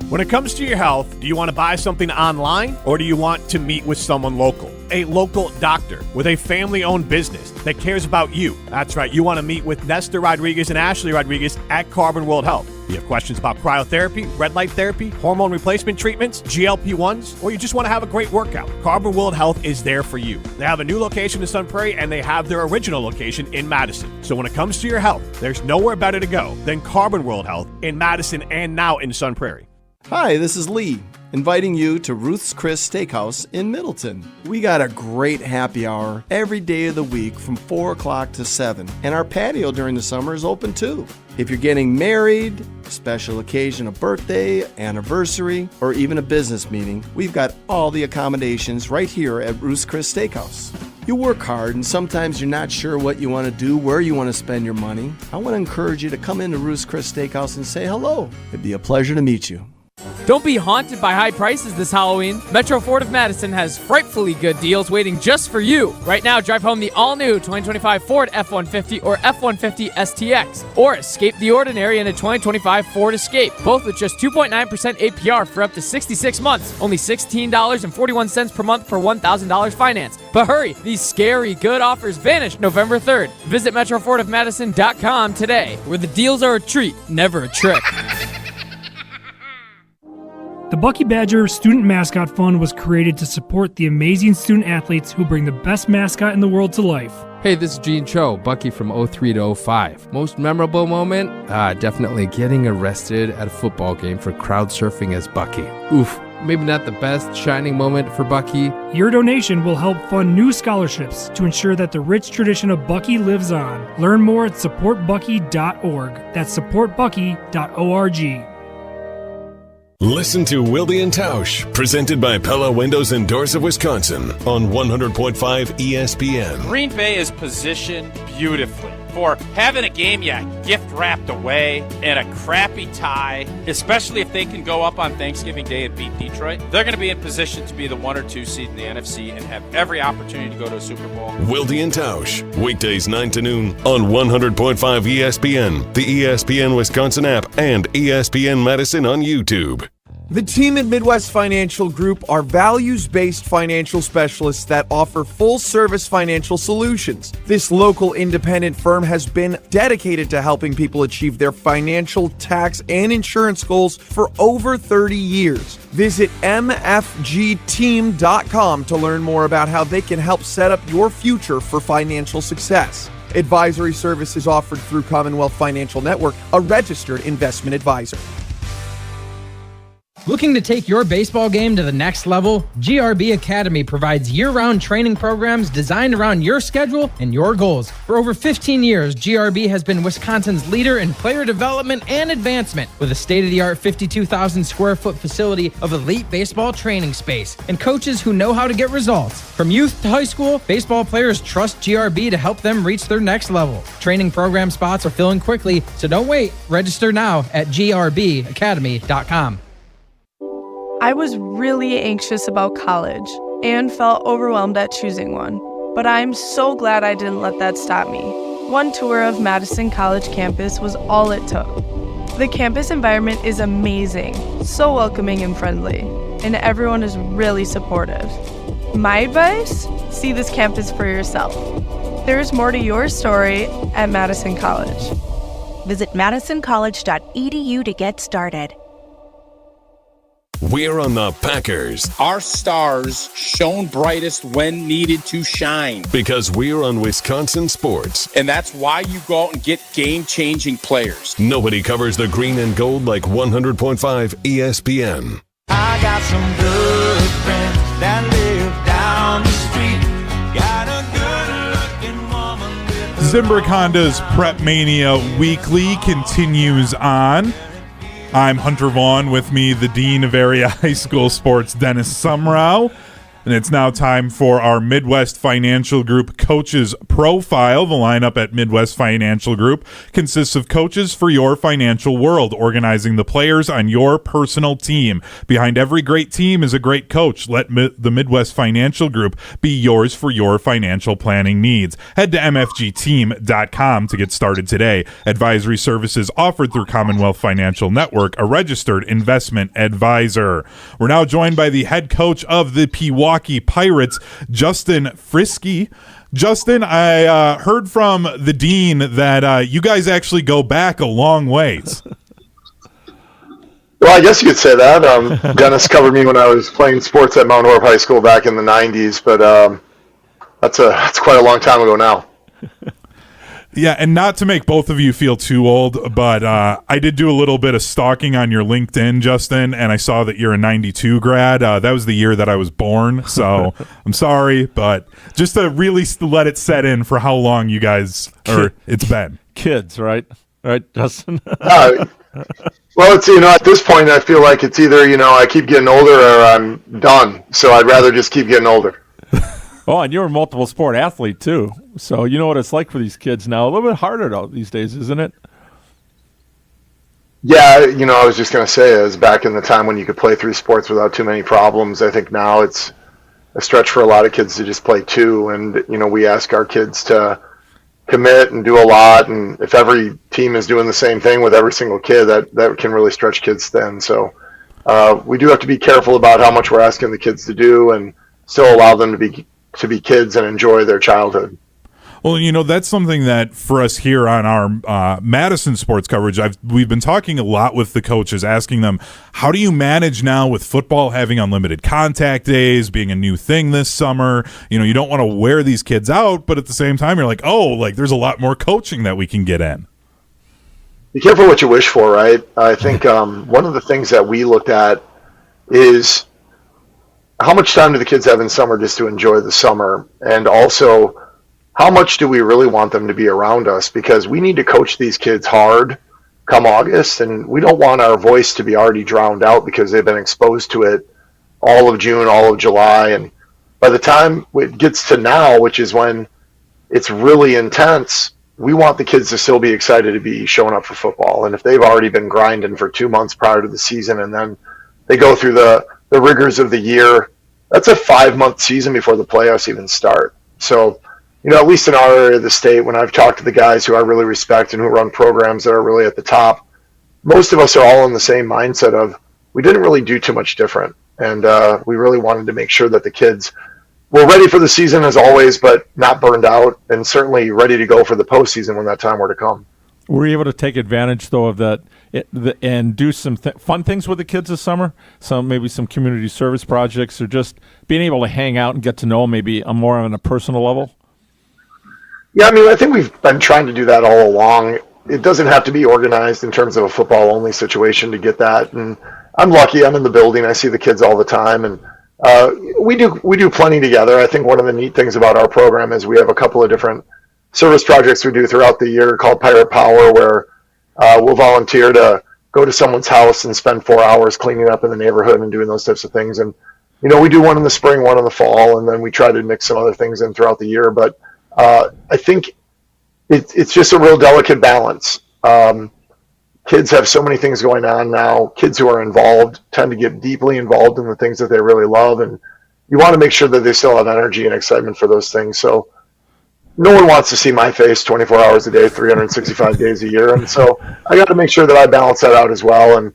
When it comes to your health, do you want to buy something online or do you want to meet with someone local? A local doctor with a family-owned business that cares about you. That's right, you want to meet with Nestor Rodriguez and Ashley Rodriguez at Carbon World Health. You have questions about cryotherapy, red light therapy, hormone replacement treatments, GLP-1s, or you just want to have a great workout. Carbon World Health is there for you. They have a new location in Sun Prairie, and they have their original location in Madison. So when it comes to your health, there's nowhere better to go than Carbon World Health in Madison and now in Sun Prairie. Hi, this is Lee, inviting you to Ruth's Chris Steakhouse in Middleton. We got a great happy hour every day of the week from 4 o'clock to 7, and our patio during the summer is open too. If you're getting married, special occasion, a birthday, anniversary, or even a business meeting, we've got all the accommodations right here at Ruth's Chris Steakhouse. You work hard and sometimes you're not sure what you want to do, where you want to spend your money. I want to encourage you to come into Ruth's Chris Steakhouse and say hello. It'd be a pleasure to meet you. Don't be haunted by high prices this Halloween. Metro Ford of Madison has frightfully good deals waiting just for you. Right now, drive home the all-new 2025 Ford F-150 or F-150 STX, or escape the ordinary in a 2025 Ford Escape, both with just 2.9% APR for up to 66 months, only $16.41 per month for $1,000 finance. But hurry, these scary good offers vanish November 3rd. Visit MetroFordOfMadison.com today, where the deals are a treat, never a trick. The Bucky Badger Student Mascot Fund was created to support the amazing student athletes who bring the best mascot in the world to life. Hey, this is Gene Cho, Bucky from 03 to 05. Most memorable moment? Definitely getting arrested at a football game for crowd surfing as Bucky. Oof, maybe not the best shining moment for Bucky. Your donation will help fund new scholarships to ensure that the rich tradition of Bucky lives on. Learn more at supportbucky.org. That's supportbucky.org. Listen to Wilde and Tausch, presented by Pella Windows and Doors of Wisconsin on 100.5 ESPN. Green Bay is positioned beautifully for having a game gift wrapped away and a crappy tie, especially if they can go up on Thanksgiving Day and beat Detroit. They're going to be in position to be the 1 or 2 seed in the NFC and have every opportunity to go to a Super Bowl. Wilde and Tausch, weekdays 9 to noon on 100.5 ESPN, the ESPN Wisconsin app, and ESPN Madison on YouTube. The team at Midwest Financial Group are values-based financial specialists that offer full-service financial solutions. This local independent firm has been dedicated to helping people achieve their financial, tax, and insurance goals for over 30 years. Visit mfgteam.com to learn more about how they can help set up your future for financial success. Advisory services offered through Commonwealth Financial Network, a registered investment advisor. Looking to take your baseball game to the next level? GRB Academy provides year-round training programs designed around your schedule and your goals. For over 15 years, GRB has been Wisconsin's leader in player development and advancement with a state-of-the-art 52,000 square foot facility of elite baseball training space and coaches who know how to get results. From youth to high school, baseball players trust GRB to help them reach their next level. Training program spots are filling quickly, so don't wait. Register now at grbacademy.com. I was really anxious about college and felt overwhelmed at choosing one, but I'm so glad I didn't let that stop me. One tour of Madison College campus was all it took. The campus environment is amazing, so welcoming and friendly, and everyone is really supportive. My advice? See this campus for yourself. There's more to your story at Madison College. Visit madisoncollege.edu to get started. We're on the Packers. Our stars shone brightest when needed to shine. Because we're on Wisconsin sports. And that's why you go out and get game-changing players. Nobody covers the green and gold like 100.5 ESPN. I got some good friends that live down the street. Got a good-looking woman with Zimbrick Honda's Prep Mania Weekly continues on. I'm Hunter Vaughn, with me, the Dean of Area High School Sports, Dennis Semrau. And it's now time for our Midwest Financial Group Coaches Profile. The lineup at Midwest Financial Group consists of coaches for your financial world, organizing the players on your personal team. Behind every great team is a great coach. Let the Midwest Financial Group be yours for your financial planning needs. Head to mfgteam.com to get started today. Advisory services offered through Commonwealth Financial Network, a registered investment advisor. We're now joined by the head coach of the Pewaukee Pirates, Justin Friske. Justin, I heard from the dean that you guys actually go back a long ways. Well, I guess you could say that. Dennis covered me when I was playing sports at Mount Horeb High School back in the 90s, but that's quite a long time ago now. Yeah, and not to make both of you feel too old, but I did do a little bit of stalking on your LinkedIn, Justin, and I saw that you're a 92 grad. That was the year that I was born, so I'm sorry, but just to really let it set in for how long you guys, or it's been. Kids, right? Right, Justin? Well, it's, at this point, I feel like it's either, I keep getting older or I'm done, so I'd rather just keep getting older. Oh, and you're a multiple sport athlete, too. So you know what it's like for these kids now. A little bit harder, though, these days, isn't it? Yeah, I was just going to say, as back in the time when you could play 3 sports without too many problems, I think now it's a stretch for a lot of kids to just play 2. And, we ask our kids to commit and do a lot. And if every team is doing the same thing with every single kid, that can really stretch kids thin. So we do have to be careful about how much we're asking the kids to do and still allow them to be kids and enjoy their childhood. Well, that's something that for us here on our Madison sports coverage, we've been talking a lot with the coaches, asking them, how do you manage now with football having unlimited contact days, being a new thing this summer? You don't want to wear these kids out, but at the same time, you're like, there's a lot more coaching that we can get in. Be careful what you wish for, right? I think one of the things that we looked at is how much time do the kids have in summer just to enjoy the summer, and also how much do we really want them to be around us? Because we need to coach these kids hard come August, and we don't want our voice to be already drowned out because they've been exposed to it all of June, all of July. And by the time it gets to now, which is when it's really intense, we want the kids to still be excited to be showing up for football. And if they've already been grinding for 2 months prior to the season, and then they go through the rigors of the year, that's a 5-month season before the playoffs even start. So, at least in our area of the state, when I've talked to the guys who I really respect and who run programs that are really at the top, most of us are all in the same mindset of we didn't really do too much different. And we really wanted to make sure that the kids were ready for the season as always, but not burned out, and certainly ready to go for the postseason when that time were to come. Were you able to take advantage, though, of that and do some fun things with the kids this summer? Maybe some community service projects, or just being able to hang out and get to know them maybe more on a personal level? Yeah, I think we've been trying to do that all along. It doesn't have to be organized in terms of a football-only situation to get that. And I'm lucky. I'm in the building. I see the kids all the time, and we do plenty together. I think one of the neat things about our program is we have a couple of different service projects we do throughout the year called Pirate Power, where we'll volunteer to go to someone's house and spend 4 hours cleaning up in the neighborhood and doing those types of things. And, we do one in the spring, one in the fall, and then we try to mix some other things in throughout the year. But I think it's just a real delicate balance. Kids have so many things going on now. Kids who are involved tend to get deeply involved in the things that they really love, and you want to make sure that they still have energy and excitement for those things. So no one wants to see my face 24 hours a day, 365 days a year. And so I got to make sure that I balance that out as well. And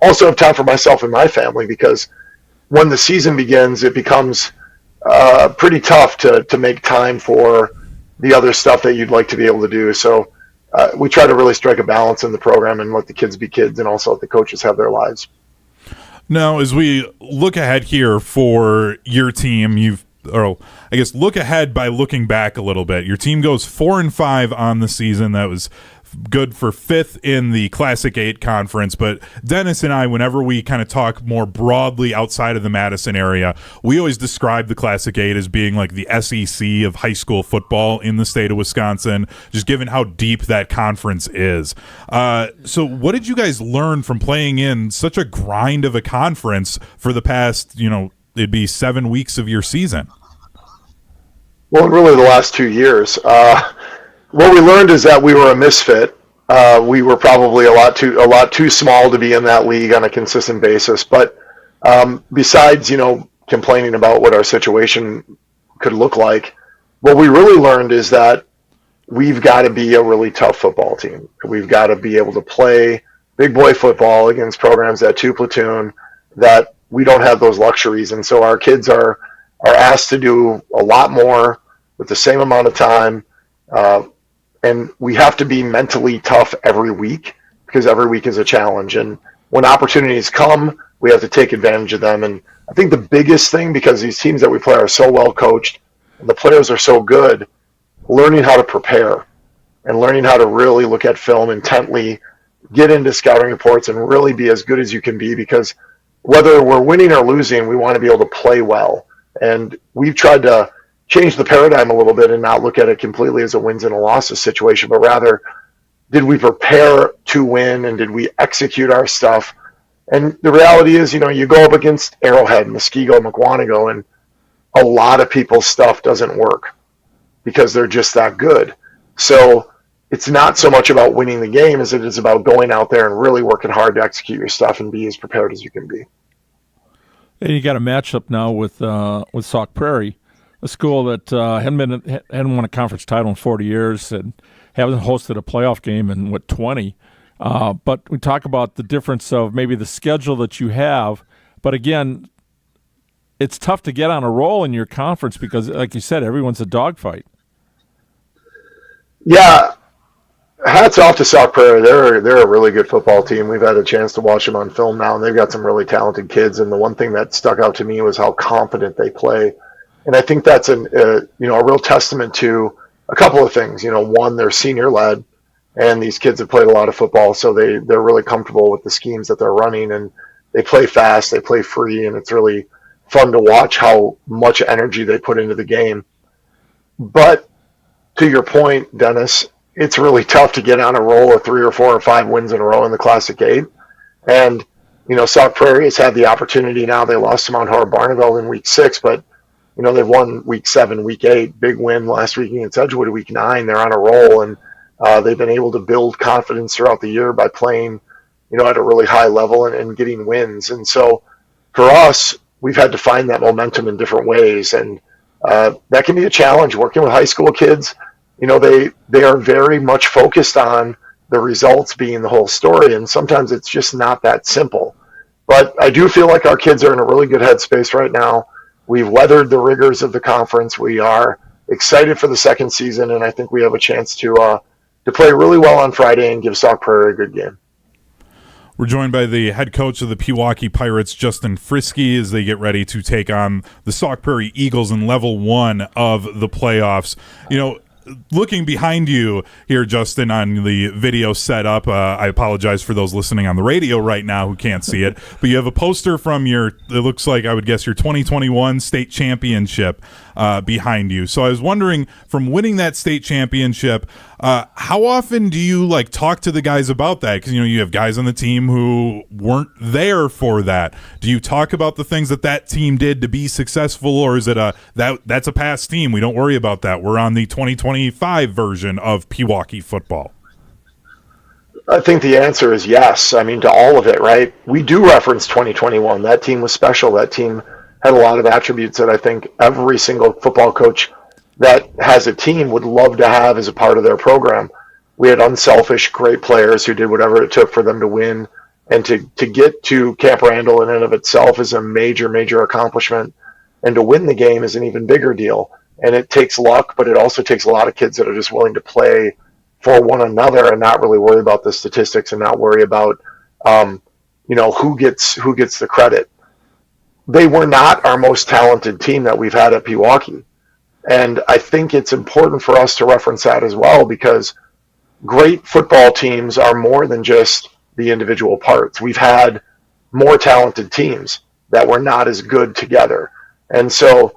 also have time for myself and my family, because when the season begins, it becomes pretty tough to make time for the other stuff that you'd like to be able to do. So we try to really strike a balance in the program and let the kids be kids, and also let the coaches have their lives. Now, as we look ahead here for your team, look ahead by looking back a little bit. Your team goes 4-5 on the season. That was good for 5th in the Classic 8 conference. But Dennis and I, whenever we kind of talk more broadly outside of the Madison area, we always describe the Classic 8 as being like the SEC of high school football in the state of Wisconsin, just given how deep that conference is. So what did you guys learn from playing in such a grind of a conference for the past, it'd be 7 weeks of your season? Well, really the last 2 years. What we learned is that we were a misfit. We were probably a lot too small to be in that league on a consistent basis. But besides, complaining about what our situation could look like, what we really learned is that we've got to be a really tough football team. We've got to be able to play big boy football against programs at 2 platoon that we don't have those luxuries. And so our kids are asked to do a lot more with the same amount of time. And we have to be mentally tough every week, because every week is a challenge. And when opportunities come, we have to take advantage of them. And I think the biggest thing, because these teams that we play are so well coached and the players are so good, learning how to prepare and learning how to really look at film intently, get into scouting reports, and really be as good as you can be, because whether we're winning or losing, we want to be able to play well. And we've tried to change the paradigm a little bit and not look at it completely as a wins and a losses situation, but rather, did we prepare to win, and did we execute our stuff? And the reality is, you go up against Arrowhead, Muskego, McWanago, and a lot of people's stuff doesn't work because they're just that good. So it's not so much about winning the game as it is about going out there and really working hard to execute your stuff and be as prepared as you can be. And you got a matchup now with Sauk Prairie, a school that hadn't won a conference title in 40 years and hasn't hosted a playoff game in 20. But we talk about the difference of maybe the schedule that you have. But again, it's tough to get on a roll in your conference because, like you said, everyone's a dogfight. Yeah, hats off to Sauk Prairie. They're a really good football team. We've had a chance to watch them on film now, and they've got some really talented kids. And the one thing that stuck out to me was how confident they play. And I think that's a real testament to a couple of things. One, they're senior led, and these kids have played a lot of football, so they're really comfortable with the schemes that they're running, and they play fast, they play free, and it's really fun to watch how much energy they put into the game. But to your point, Dennis, it's really tough to get on a roll of 3 or 4 or 5 wins in a row in the Classic 8. And, Sauk Prairie has had the opportunity now. They lost to Mount Howard-Barneveld in week 6, but, they've won week 7, week 8, big win last week against Edgewood week 9. They're on a roll, and they've been able to build confidence throughout the year by playing, at a really high level and getting wins. And so for us, we've had to find that momentum in different ways. And that can be a challenge working with high school kids. They are very much focused on the results being the whole story, and sometimes it's just not that simple. But I do feel like our kids are in a really good headspace right now. We've weathered the rigors of the conference. We are excited for the second season, and I think we have a chance to play really well on Friday and give Sauk Prairie a good game. We're joined by the head coach of the Pewaukee Pirates, Justin Friske, as they get ready to take on the Sauk Prairie Eagles in level 1 of the playoffs. Looking behind you here, Justin, on the video setup, I apologize for those listening on the radio right now who can't see it, but you have a poster from it looks like, I would guess, your 2021 state championship behind you. So I was wondering, from winning that state championship, how often do you talk to the guys about that? Because you have guys on the team who weren't there for that. Do you talk about the things that team did to be successful, or is it that's a past team? We don't worry about that. We're on the 2025 version of Pewaukee football. I think the answer is yes. I mean, to all of it, right? We do reference 2021. That team was special. That team had a lot of attributes that I think every single football coach that has a team would love to have as a part of their program. We had unselfish, great players who did whatever it took for them to win. And to get to Camp Randall in and of itself is a major, major accomplishment. And to win the game is an even bigger deal. And it takes luck, but it also takes a lot of kids that are just willing to play for one another and not really worry about the statistics and not worry about, who gets the credit. They were not our most talented team that we've had at Pewaukee. And I think it's important for us to reference that as well, because great football teams are more than just the individual parts. We've had more talented teams that were not as good together. And so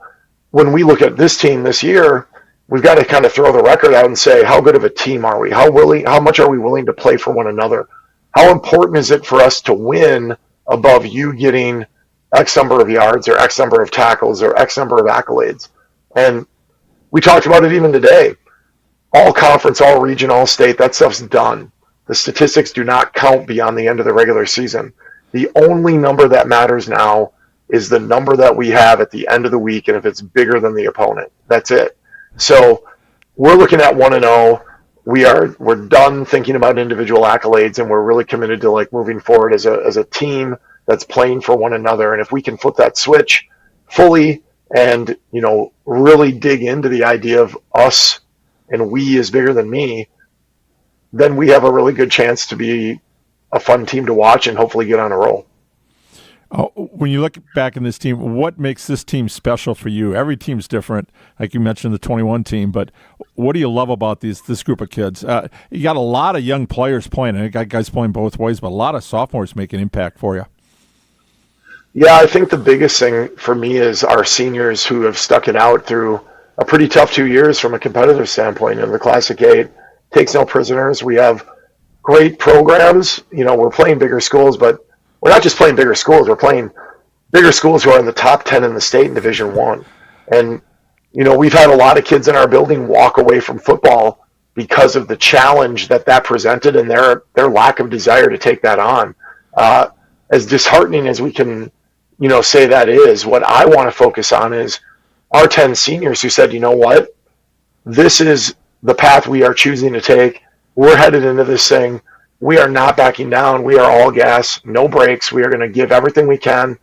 when we look at this team this year, we've got to kind of throw the record out and say, how good of a team are we? How much are we willing to play for one another? How important is it for us to win above you getting X number of yards or X number of tackles or X number of accolades? And we talked about it even today. All conference, all region, all state, that stuff's done. The statistics do not count beyond the end of the regular season. The only number that matters now is the number that we have at the end of the week, and if it's bigger than the opponent, that's it. So we're looking at 1-0. We're done thinking about individual accolades, and we're really committed to moving forward as a team that's playing for one another. And if we can flip that switch fully and really dig into the idea of us and we is bigger than me, then we have a really good chance to be a fun team to watch and hopefully get on a roll. When you look back in this team, what makes this team special for you? Every team's different, like you mentioned the 21 team, but what do you love about this group of kids? You got a lot of young players playing, and you got guys playing both ways, but a lot of sophomores make an impact for you. Yeah, I think the biggest thing for me is our seniors who have stuck it out through a pretty tough 2 years from a competitive standpoint. In the Classic 8, takes no prisoners. We have great programs. We're playing bigger schools, but we're not just playing bigger schools. We're playing bigger schools who are in the top 10 in the state in Division I. And, we've had a lot of kids in our building walk away from football because of the challenge that presented and their lack of desire to take that on. As disheartening as we can, say that is, what I want to focus on is our 10 seniors who said, you know what, this is the path we are choosing to take. We're headed into this thing. We are not backing down. We are all gas, no brakes. We are going to give everything we can,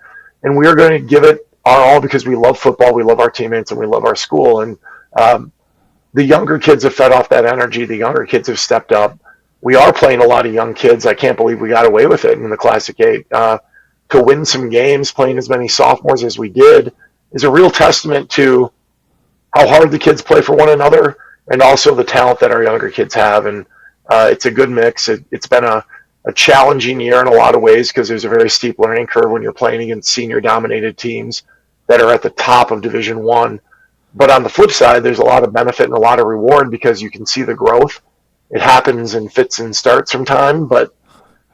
and we are going to give it our all because we love football, we love our teammates, and we love our school. And the younger kids have fed off that energy. The younger kids have stepped up. We are playing a lot of young kids. I can't believe we got away with it in the Classic 8. To win some games, playing as many sophomores as we did, is a real testament to how hard the kids play for one another, and also the talent that our younger kids have. And it's a good mix. It's been a challenging year in a lot of ways because there's a very steep learning curve when you're playing against senior-dominated teams that are at the top of Division I. But on the flip side, there's a lot of benefit and a lot of reward because you can see the growth. It happens in fits and starts from time, but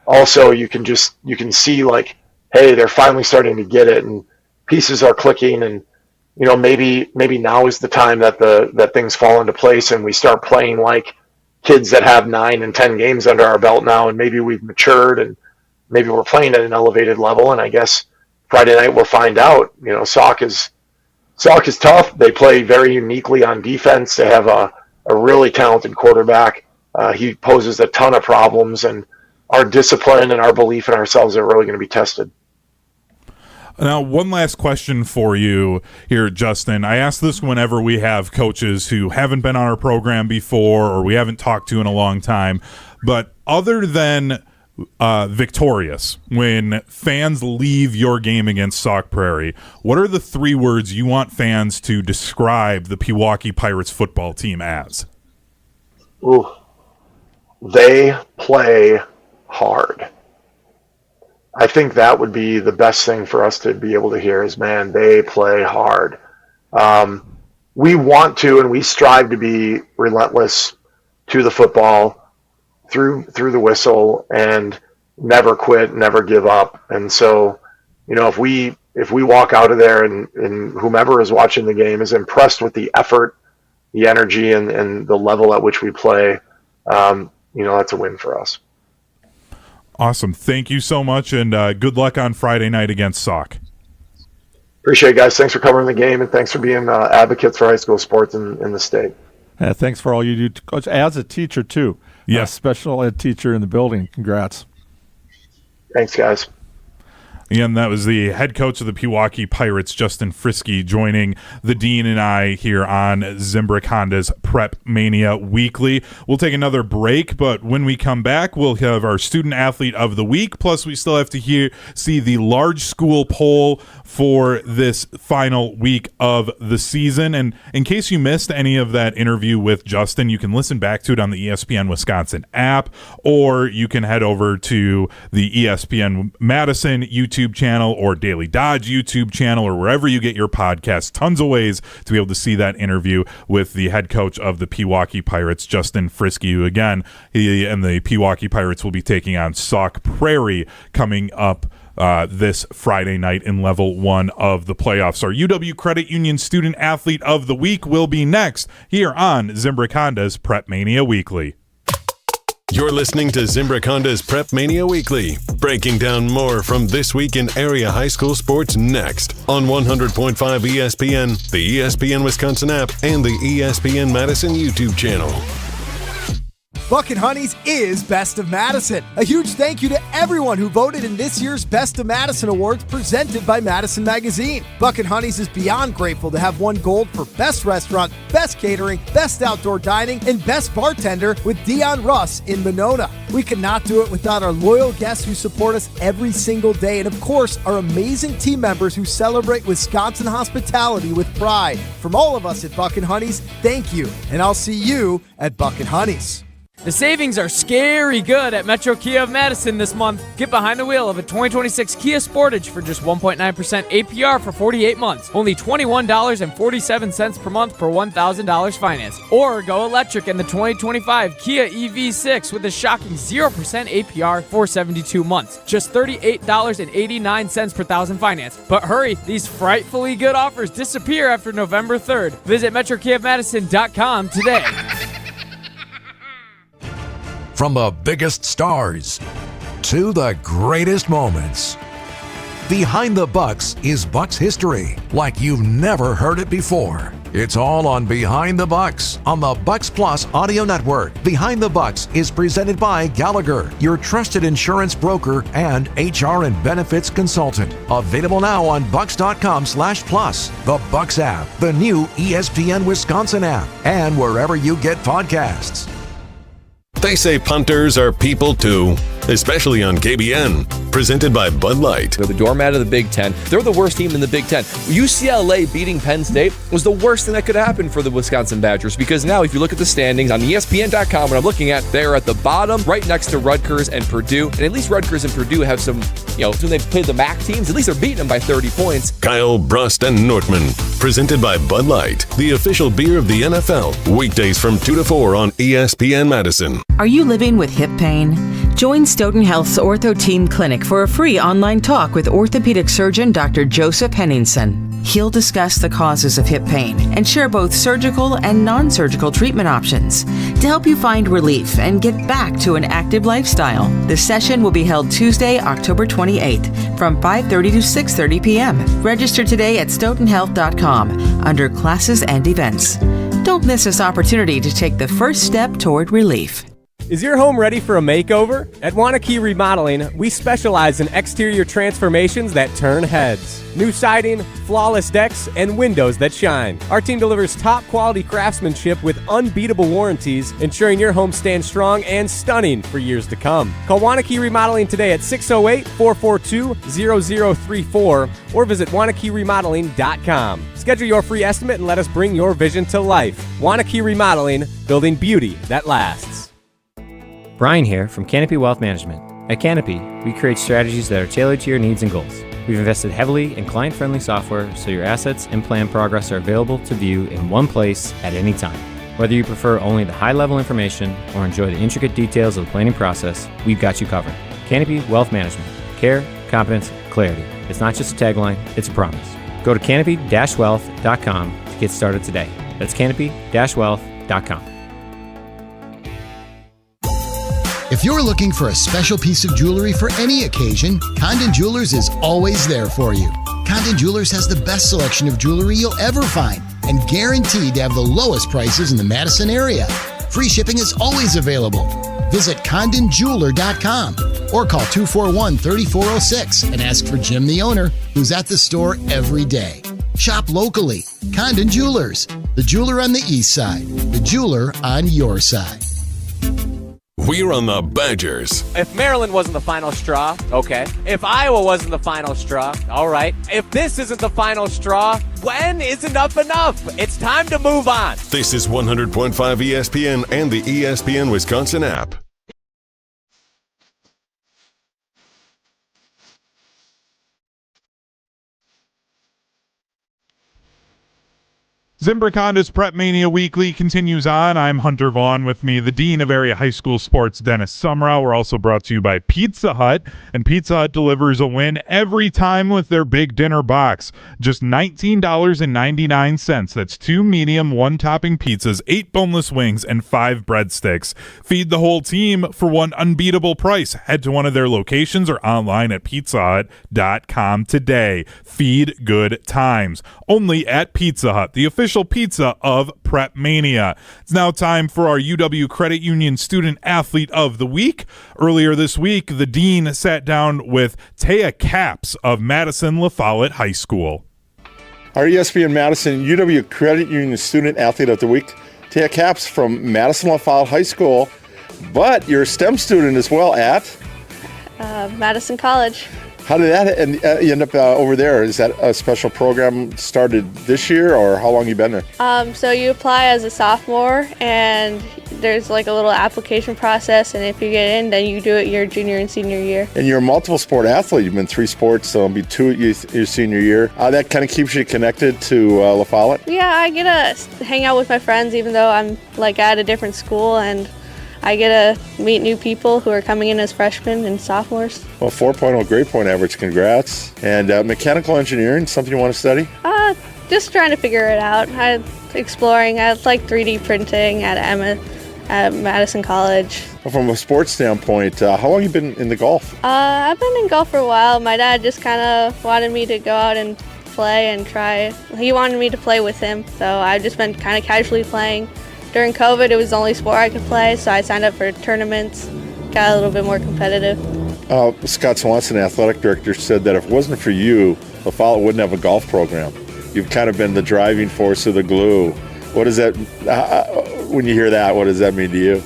also you can see like, hey, they're finally starting to get it, and pieces are clicking, and maybe now is the time that things fall into place and we start playing like kids that have 9 and 10 games under our belt now, and maybe we've matured and maybe we're playing at an elevated level. And I guess Friday night we'll find out. Sauk is tough. They play very uniquely on defense. They have a really talented quarterback. He poses a ton of problems, and our discipline and our belief in ourselves are really going to be tested. Now, one last question for you here, Justin. I ask this whenever we have coaches who haven't been on our program before or we haven't talked to in a long time. But other than victorious, when fans leave your game against Sauk Prairie, what are the 3 words you want fans to describe the Pewaukee Pirates football team as? Ooh, they play hard. I think that would be the best thing for us to be able to hear is, man, they play hard. We want to, and we strive to be relentless to the football through the whistle and never quit, never give up. And so, if we walk out of there and whomever is watching the game is impressed with the effort, the energy, and the level at which we play, that's a win for us. Awesome. Thank you so much, and good luck on Friday night against Sauk. Appreciate it, guys. Thanks for covering the game, and thanks for being advocates for high school sports in the state. Thanks for all you do, Coach, as a teacher, too. Yeah. A special ed teacher in the building. Congrats. Thanks, guys. And that was the head coach of the Pewaukee Pirates, Justin Friske, joining the Dean and I here on Zimbrick Honda's Prep Mania Weekly. We'll take another break, but when we come back, we'll have our Student Athlete of the Week. Plus, we still have to see the large school poll for this final week of the season. And in case you missed any of that interview with Justin, you can listen back to it on the ESPN Wisconsin app, or you can head over to the ESPN Madison YouTube channel or Daily Dodge YouTube channel or wherever you get your podcasts. Tons of ways to be able to see that interview with the head coach of the Pewaukee Pirates, Justin Friske, who again, he and the Pewaukee Pirates will be taking on Sauk Prairie coming up this Friday night in Level 1 of the playoffs. Our UW Credit Union Student Athlete of the Week will be next here on Zimbrick Honda's Prep Mania Weekly. You're listening to Zimbrick Honda's Prep Mania Weekly, breaking down more from this week in area high school sports next on 100.5 ESPN, the ESPN Wisconsin app, and the ESPN Madison YouTube channel. Bucket Honeys is Best of Madison. A huge thank you to everyone who voted in this year's Best of Madison Awards presented by Madison Magazine. Bucket Honeys is beyond grateful to have won gold for Best Restaurant, Best Catering, Best Outdoor Dining, and Best Bartender with Dion Russ in Monona. We could not do it without our loyal guests who support us every single day, and of course, our amazing team members who celebrate Wisconsin hospitality with pride. From all of us at Bucket Honeys, thank you, and I'll see you at Bucket Honeys. The savings are scary good at Metro Kia of Madison this month. Get behind the wheel of a 2026 Kia Sportage for just 1.9% APR for 48 months. Only $21.47 per month per $1,000 financed. Or go electric in the 2025 Kia EV6 with a shocking 0% APR for 72 months. Just $38.89 per thousand financed. But hurry, these frightfully good offers disappear after November 3rd. Visit MetroKiaofMadison.com today. From the biggest stars to the greatest moments. Behind the Bucks is Bucks history like you've never heard it before. It's all on Behind the Bucks on the Bucks Plus Audio Network. Behind the Bucks is presented by Gallagher, your trusted insurance broker and HR and benefits consultant. Available now on bucks.com/plus, the Bucks app, the new ESPN Wisconsin app, and wherever you get podcasts. They say punters are people too, especially on KBN. Presented by Bud Light. They're the doormat of the Big Ten. They're the worst team in the Big Ten. UCLA beating Penn State was the worst thing that could happen for the Wisconsin Badgers, because now if you look at the standings on ESPN.com, what I'm looking at, they're at the bottom, right next to Rutgers and Purdue. And at least Rutgers and Purdue have some, when they've played the MAC teams, at least they're beating them by 30 points. Kyle, Brust, and Nortman. Presented by Bud Light, the official beer of the NFL. Weekdays from 2 to 4 on ESPN Madison. Are you living with hip pain? Join Stoughton Health's Ortho Team Clinic for a free online talk with orthopedic surgeon Dr. Joseph Henningsen. He'll discuss the causes of hip pain and share both surgical and non-surgical treatment options to help you find relief and get back to an active lifestyle. The session will be held Tuesday, October 28th from 5:30 to 6:30 p.m. Register today at stoughtonhealth.com under classes and events. Don't miss this opportunity to take the first step toward relief. Is your home ready for a makeover? At WIAA Remodeling, we specialize in exterior transformations that turn heads. New siding, flawless decks, and windows that shine. Our team delivers top-quality craftsmanship with unbeatable warranties, ensuring your home stands strong and stunning for years to come. Call WIAA Remodeling today at 608-442-0034 or visit WIAARemodeling.com. Schedule your free estimate and let us bring your vision to life. WIAA Remodeling, building beauty that lasts. Brian here from Canopy Wealth Management. At Canopy, we create strategies that are tailored to your needs and goals. We've invested heavily in client-friendly software so your assets and plan progress are available to view in one place at any time. Whether you prefer only the high-level information or enjoy the intricate details of the planning process, we've got you covered. Canopy Wealth Management. Care, competence, clarity. It's not just a tagline, it's a promise. Go to canopy-wealth.com to get started today. That's canopy-wealth.com. If you're looking for a special piece of jewelry for any occasion, Condon Jewelers is always there for you. Condon Jewelers has the best selection of jewelry you'll ever find and guaranteed to have the lowest prices in the Madison area. Free shipping is always available. Visit CondonJeweler.com or call 241-3406 and ask for Jim, the owner, who's at the store every day. Shop locally. Condon Jewelers, the jeweler on the east side, the jeweler on your side. We're on the Badgers. If Maryland wasn't the final straw, okay. If Iowa wasn't the final straw, all right. If this isn't the final straw, when is enough enough? It's time to move on. This is 100.5 ESPN and the ESPN Wisconsin app. Zimbrick Honda's Prep Mania Weekly continues on. I'm Hunter Vaughn, with me, the Dean of Area High School Sports, Dennis Semrau. We're also brought to you by Pizza Hut, and Pizza Hut delivers a win every time with their big dinner box. Just $19.99. That's 2 medium, 1 topping pizzas, 8 boneless wings, and 5 breadsticks. Feed the whole team for one unbeatable price. Head to one of their locations or online at pizzahut.com today. Feed good times. Only at Pizza Hut, the official pizza of Prep Mania. It's now time for our UW Credit Union Student Athlete of the Week. Earlier this week, the Dean sat down with Taya Capps of Madison La Follette High School. Our ESPN Madison UW Credit Union Student Athlete of the Week, Taya Capps from Madison La Follette High School, but you're a STEM student as well at? Madison College. How did that end up over there? Is that a special program started this year, or how long you been there? So you apply as a sophomore, and there's like a little application process, and if you get in, then you do it your junior and senior year. And you're a multiple sport athlete. You've been 3 sports, so it'll be 2 your senior year. That kind of keeps you connected to La Follette? Yeah, I get to hang out with my friends, even though I'm like at a different school, and I get to meet new people who are coming in as freshmen and sophomores. Well, 4.0 grade point average, congrats. And mechanical engineering, something you want to study? Just trying to figure it out. I'm exploring. I like 3D printing at Madison College. Well, from a sports standpoint, how long have you been in the golf? I've been in golf for a while. My dad just kind of wanted me to go out and play and try. He wanted me to play with him, so I've just been kind of casually playing. During COVID, it was the only sport I could play, so I signed up for tournaments, got a little bit more competitive. Scott Swanson, athletic director, said that if it wasn't for you, La Follette wouldn't have a golf program. You've kind of been the driving force of the glue. What does that, when you hear that, what does that mean to you?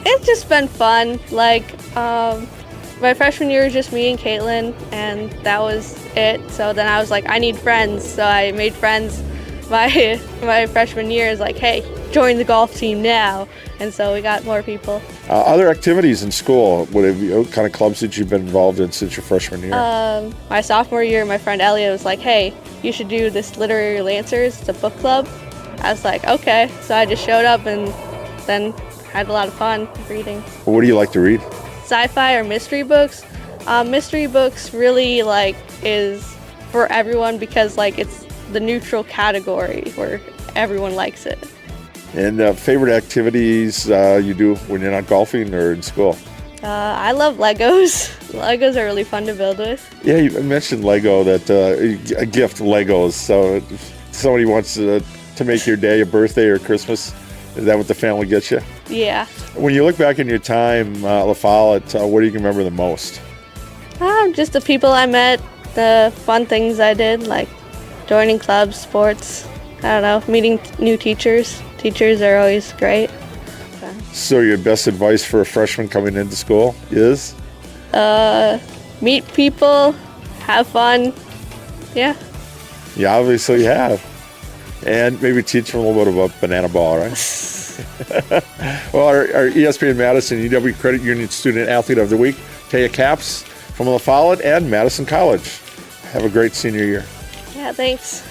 It's just been fun. My freshman year was just me and Caitlin, and that was it. So then I was like, I need friends. So I made friends my freshman year. Is like, hey, join the golf team now. And so we got more people. Other activities in school, what kind of clubs that you've been involved in since your freshman year? My sophomore year, my friend Elliot was like, hey, you should do this Literary Lancers. It's a book club. I was like, okay. So I just showed up and then had a lot of fun reading. What do you like to read? Sci-fi or mystery books. Mystery books really is for everyone because it's the neutral category where everyone likes it. And favorite activities you do when you're not golfing or in school? I love Legos. Legos are really fun to build with. Yeah, you mentioned Lego, that a gift Legos. So if somebody wants to make your day, a birthday or Christmas, is that what the family gets you? Yeah. When you look back in your time, La Follette, what do you remember the most? Just the people I met, the fun things I did, like joining clubs, sports, I don't know, meeting new teachers. Teachers are always great. So your best advice for a freshman coming into school is? Meet people, have fun, yeah. You obviously have. And maybe teach them a little bit about banana ball, right? Well, our ESPN Madison UW Credit Union Student Athlete of the Week, Taya Capps from La Follette and Madison College. Have a great senior year. Yeah, thanks.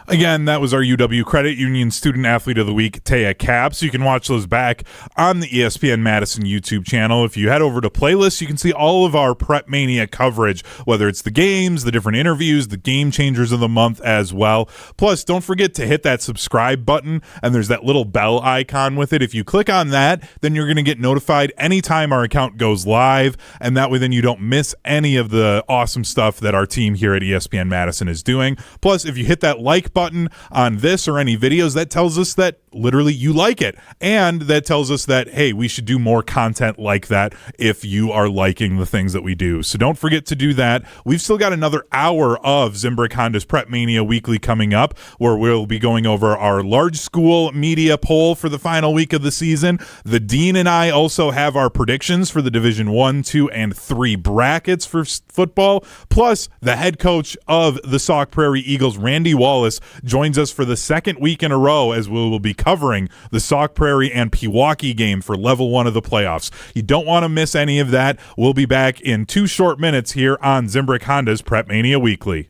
Again, that was our UW Credit Union Student Athlete of the Week, Taya Capps. You can watch those back on the ESPN Madison YouTube channel. If you head over to playlists, you can see all of our Prep Mania coverage, whether it's the games, the different interviews, the game changers of the month as well. Plus, don't forget to hit that subscribe button, and there's that little bell icon with it. If you click on that, then you're going to get notified anytime our account goes live, and that way then you don't miss any of the awesome stuff that our team here at ESPN Madison is doing. Plus, if you hit that like button on this or any videos, that tells us that literally you like it, and that tells us that, hey, we should do more content like that if you are liking the things that we do. So don't forget to do that. We've still got another hour of Zimbrick Honda's Prep Mania Weekly coming up, where we'll be going over our large school media poll for the final week of the season. The Dean and I also have our predictions for the Division 1, 2, and 3 brackets for football. Plus, the head coach of the Sauk Prairie Eagles, Randy Wallace, joins us for the second week in a row as we will be covering the Sauk Prairie and Pewaukee game for level 1 of the playoffs. You don't want to miss any of that. We'll be back in 2 short minutes here on Zimbrick Honda's Prep Mania Weekly.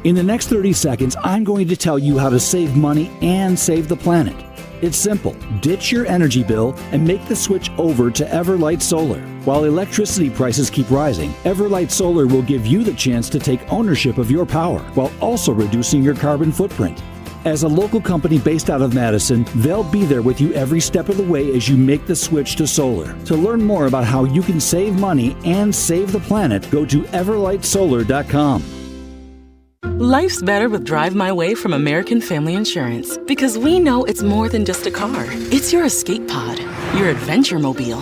In the next 30 seconds, I'm going to tell you how to save money and save the planet. It's simple. Ditch your energy bill and make the switch over to Everlight Solar. While electricity prices keep rising, Everlight Solar will give you the chance to take ownership of your power while also reducing your carbon footprint. As a local company based out of Madison, they'll be there with you every step of the way as you make the switch to solar. To learn more about how you can save money and save the planet, go to everlightsolar.com. Life's better with Drive My Way from American Family Insurance, because we know it's more than just a car. It's your escape pod, your adventure mobile,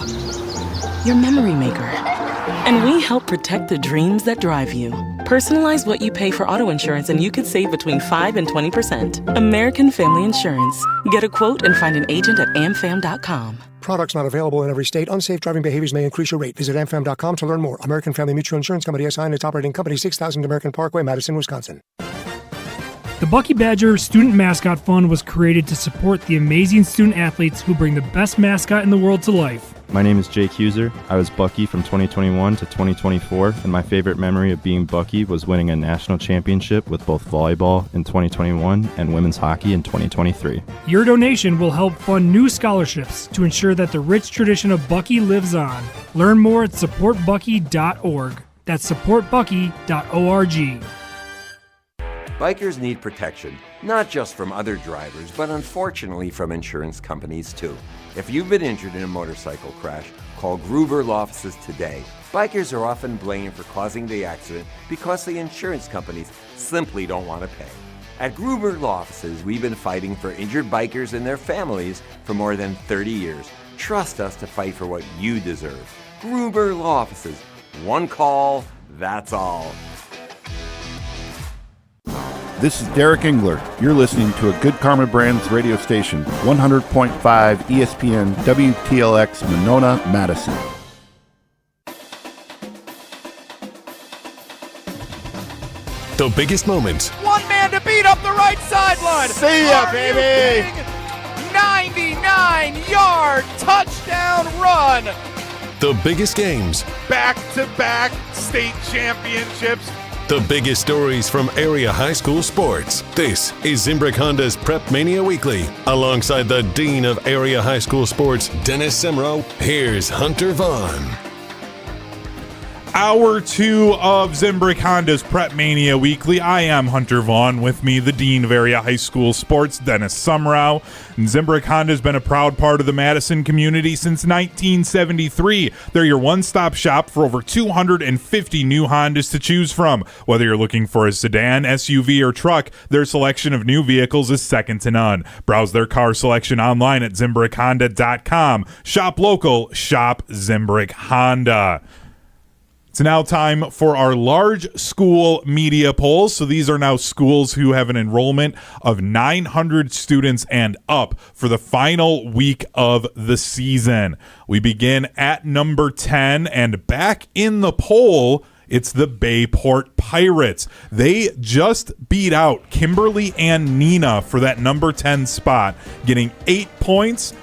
your memory maker. And we help protect the dreams that drive you. Personalize what you pay for auto insurance and you could save between 5 and 20%. American Family Insurance. Get a quote and find an agent at amfam.com. Products not available in every state. Unsafe driving behaviors may increase your rate. Visit amfam.com to learn more. American Family Mutual Insurance Company SI and its operating company, 6000 American Parkway, Madison, Wisconsin. The Bucky Badger Student Mascot Fund was created to support the amazing student athletes who bring the best mascot in the world to life. My name is Jake Huser. I was Bucky from 2021 to 2024, and my favorite memory of being Bucky was winning a national championship with both volleyball in 2021 and women's hockey in 2023. Your donation will help fund new scholarships to ensure that the rich tradition of Bucky lives on. Learn more at supportbucky.org. That's supportbucky.org. Bikers need protection, not just from other drivers, but unfortunately from insurance companies too. If you've been injured in a motorcycle crash, call Groover Law Offices today Bikers are often blamed for causing the accident because the insurance companies simply don't want to pay. At Gruber Law Offices, we've been fighting for injured bikers and their families for more than 30 years. Trust us to fight for what you deserve. Gruber Law Offices. One call, that's all. This is Derek Engler. You're listening to a Good Karma Brands radio station, 100.5 ESPN WTLX Monona, Madison. The biggest moments, One man to beat up the right sideline. See ya, Are baby. you kidding? 99-yard touchdown run. the biggest games, Back-to-back state championships. the biggest stories from area high school sports. This is Zimbrick Honda's Prep Mania Weekly. Alongside the Dean of Area High School Sports, Dennis Semrau, here's Hunter Vaughn. Hour 2 of Zimbrick Honda's Prep Mania Weekly. I am Hunter Vaughn. With me, the Dean of Area High School Sports, Dennis Semrau. And Zimbrick Honda has been a proud part of the Madison community since 1973. They're your one-stop shop for over 250 new Hondas to choose from. Whether you're looking for a sedan, SUV, or truck, their selection of new vehicles is second to none. Browse their car selection online at ZimbrickHonda.com. Shop local, shop Zimbrick Honda. It's now time for our large school media polls. So these are now schools who have an enrollment of 900 students and up for the final week of the season. We begin at number 10, and back in the poll, it's the Bayport Pirates. They just beat out Kimberly and Nina for that number 10 spot, getting 8 points.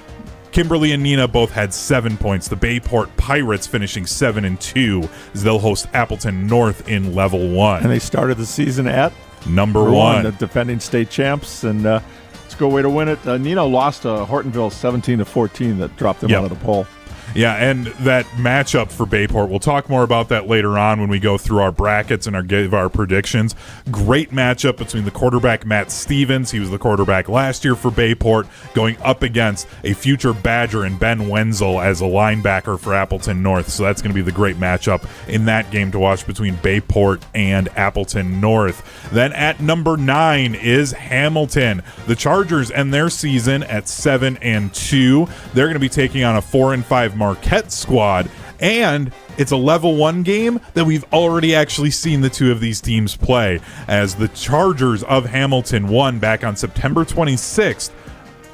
Kimberly and Nina both had 7 points. The Bayport Pirates finishing 7-2 as they'll host Appleton North in Level 1. And they started the season at number 1. The defending state champs, and it's a good way to win it. Nina lost to Hortonville 17-14 that dropped them out of the poll. Yeah, and that matchup for Bayport, we'll talk more about that later on when we go through our brackets and give our predictions. Great matchup between the quarterback Matt Stevens, he was the quarterback last year for Bayport, going up against a future Badger and Ben Wenzel as a linebacker for Appleton North. So that's going to be the great matchup in that game to watch between Bayport and Appleton North. Then at number 9 is Hamilton. The Chargers end their season at 7-2. They're going to be taking on a 4-5 Marquette squad, and it's a level 1 game that we've already actually seen the two of these teams play, as the Chargers of Hamilton won back on September 26th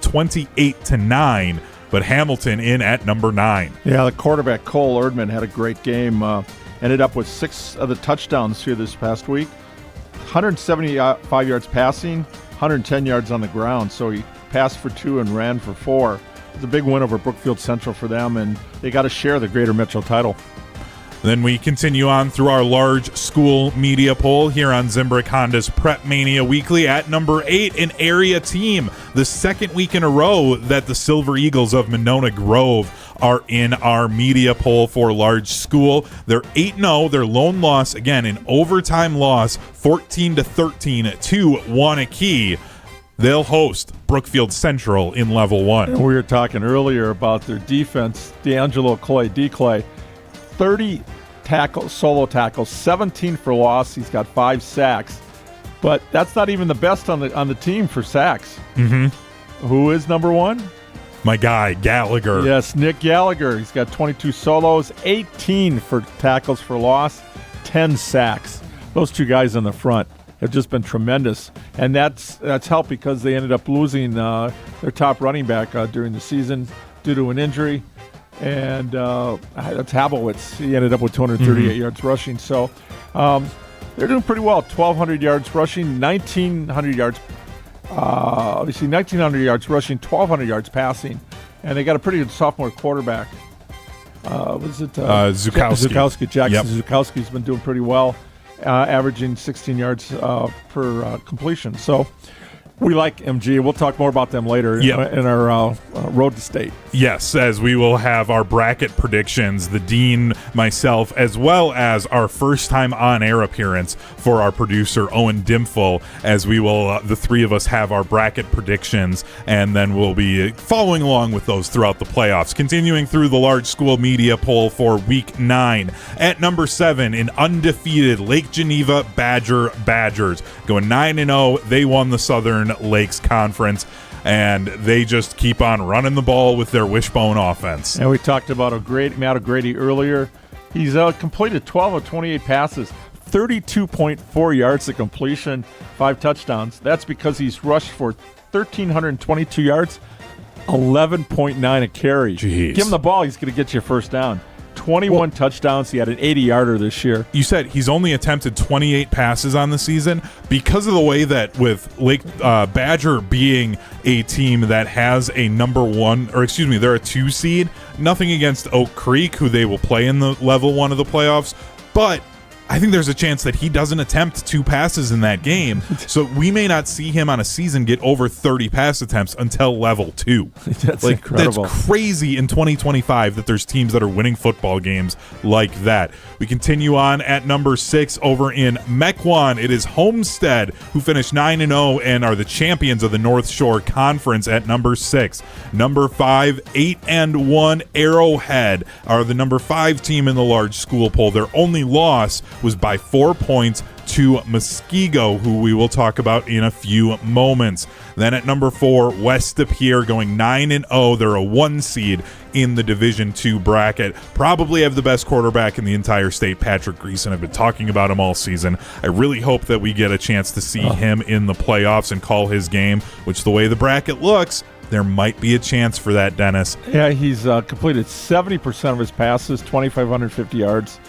28-9, but Hamilton in at number 9. Yeah, the quarterback Cole Erdman had a great game, ended up with 6 of the touchdowns here this past week, 175 yards passing, 110 yards on the ground, so he passed for 2 and ran for 4. It's a big win over Brookfield Central for them, and they got to share the Greater Metro title. Then we continue on through our large school media poll here on Zimbrick Honda's Prep Mania Weekly. At number 8, an area team. The second week in a row that the Silver Eagles of Monona Grove are in our media poll for large school. They're 8-0. Their lone loss, again, an overtime loss, 14-13 to Waunakee. They'll host Brookfield Central in Level 1. And we were talking earlier about their defense. D'Angelo Clay, 30 tackles, solo tackles, 17 for loss. He's got 5 sacks. But that's not even the best on the team for sacks. Mm-hmm. Who is number 1? My guy, Gallagher. Yes, Nick Gallagher. He's got 22 solos, 18 for tackles for loss, 10 sacks. Those two guys in the front have just been tremendous, and that's helped because they ended up losing their top running back during the season due to an injury, and that's Habowitz. He ended up with 238 yards rushing, so they're doing pretty well. 1,200 yards rushing, 1,900 yards. Obviously, 1,900 yards rushing, 1,200 yards passing, and they got a pretty good sophomore quarterback. Zukowski. Jackson Zukowski's been doing pretty well. Averaging 16 yards per completion. So We like MG. We'll talk more about them later in our road to state. Yes, as we will have our bracket predictions, the dean, myself, as well as our first time on-air appearance for our producer, Owen Dimful, as we will, the three of us have our bracket predictions, and then we'll be following along with those throughout the playoffs. Continuing through the large school media poll for Week 9. At number 7, an undefeated Lake Geneva Badgers. Going 9-0, they won the Southern Lakes Conference, and they just keep on running the ball with their wishbone offense. And we talked about Matt O'Grady earlier. He's completed 12 of 28 passes, 32.4 yards to completion, 5 touchdowns. That's because he's rushed for 1,322 yards, 11.9 a carry. Jeez. Give him the ball, he's going to get you a first down. 21 touchdowns. He had an 80-yarder this year. You said he's only attempted 28 passes on the season because of the way that with Lake Badger being a team that has a they're a 2 seed. Nothing against Oak Creek, who they will play in the level 1 of the playoffs, but I think there's a chance that he doesn't attempt 2 passes in that game. So we may not see him on a season get over 30 pass attempts until level 2. That's incredible. That's crazy in 2025 that there's teams that are winning football games like that. We continue on at number 6 over in Mequon. It is Homestead who finished 9-0 and are the champions of the North Shore Conference at number 6. Number 5, 8-1 Arrowhead are the number 5 team in the large school poll. Their only loss was by 4 points to Muskego, who we will talk about in a few moments. Then at number 4, Wallace.pm going 9-0. They're a 1 seed in the Division II bracket. Probably have the best quarterback in the entire state, Patrick Greason. I've been talking about him all season. I really hope that we get a chance to see him in the playoffs and call his game, which the way the bracket looks, there might be a chance for that, Dennis. Yeah, he's completed 70% of his passes, 2,550 yards.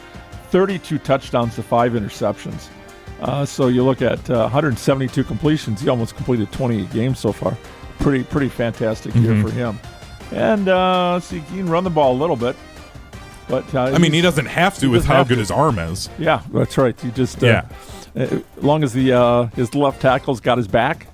32 touchdowns to 5 interceptions. So you look at 172 completions. He almost completed 28 games so far. Pretty fantastic year for him. And he can run the ball a little bit. But he doesn't have to with how good his arm is. Yeah, that's right. He just as long as his left tackle's got his back.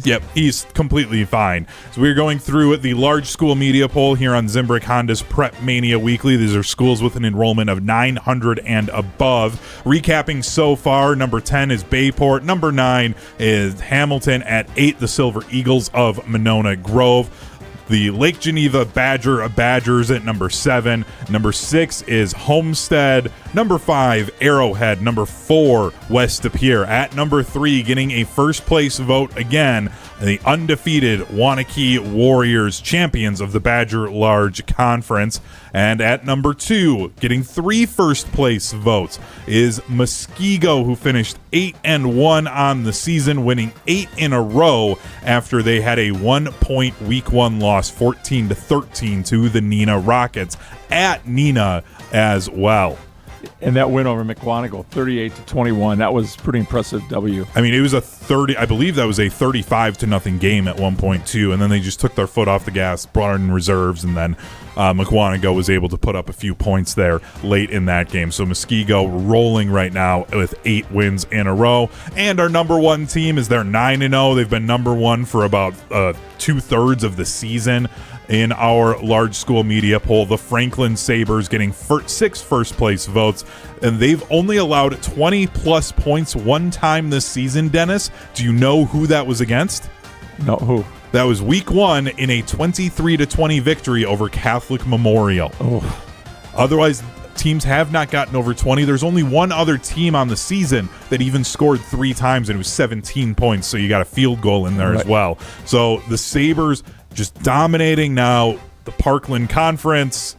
Yep, he's completely fine. So we're going through the large school media poll here on Zimbrick Honda's Prep Mania Weekly. These are schools with an enrollment of 900 and above. Recapping so far, number 10 is Bayport. Number 9 is Hamilton. At 8, the Silver Eagles of Monona Grove. The Lake Geneva Badgers at number 7. Number 6 is Homestead. Number 5, Arrowhead. Number 4, Wallace.pm. At number 3, getting a first place vote again, the undefeated Waunakee Warriors, champions of the Badger Large Conference. And at number 2, getting 3 first place votes, is Muskego, who finished 8-1 on the season, winning 8 in a row after they had a 1-point Week 1 loss, 14-13 to the Neenah Rockets at Neenah as well. And that win over McWanago, 38-21. That was pretty impressive W. It was I believe that was a 35-0 game at one point too, and then they just took their foot off the gas, brought in reserves, and then McWanago was able to put up a few points there late in that game. So Muskego rolling right now with 8 wins in a row. And our number 1 team is they're 9-0. They've been number 1 for about 2/3 of the season. In our large school media poll, the Franklin Sabres getting 6 first place votes, and they've only allowed 20-plus points one time this season, Dennis. Do you know who that was against? No, who? That was Week 1 in a 23-20 victory over Catholic Memorial. Oh. Otherwise, teams have not gotten over 20. There's only one other team on the season that even scored 3 times, and it was 17 points, so you got a field goal in there as well. So the Sabres just dominating now the Parkland Conference.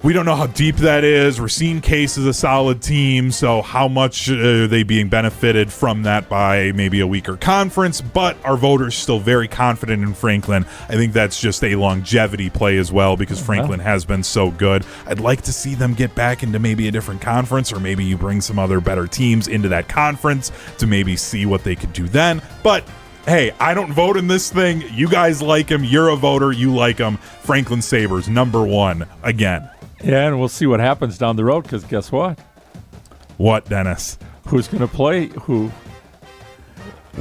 We don't know how deep that is. Racine Case is a solid team, so how much are they being benefited from that by maybe a weaker conference? But our voters still very confident in Franklin. I think that's just a longevity play as well because Franklin has been so good. I'd like to see them get back into maybe a different conference, or maybe you bring some other better teams into that conference to maybe see what they could do then. But hey, I don't vote in this thing. You guys like him. You're a voter. You like him. Franklin Sabres, number 1 again. Yeah, and we'll see what happens down the road, because guess what? What, Dennis? Who's going to play who?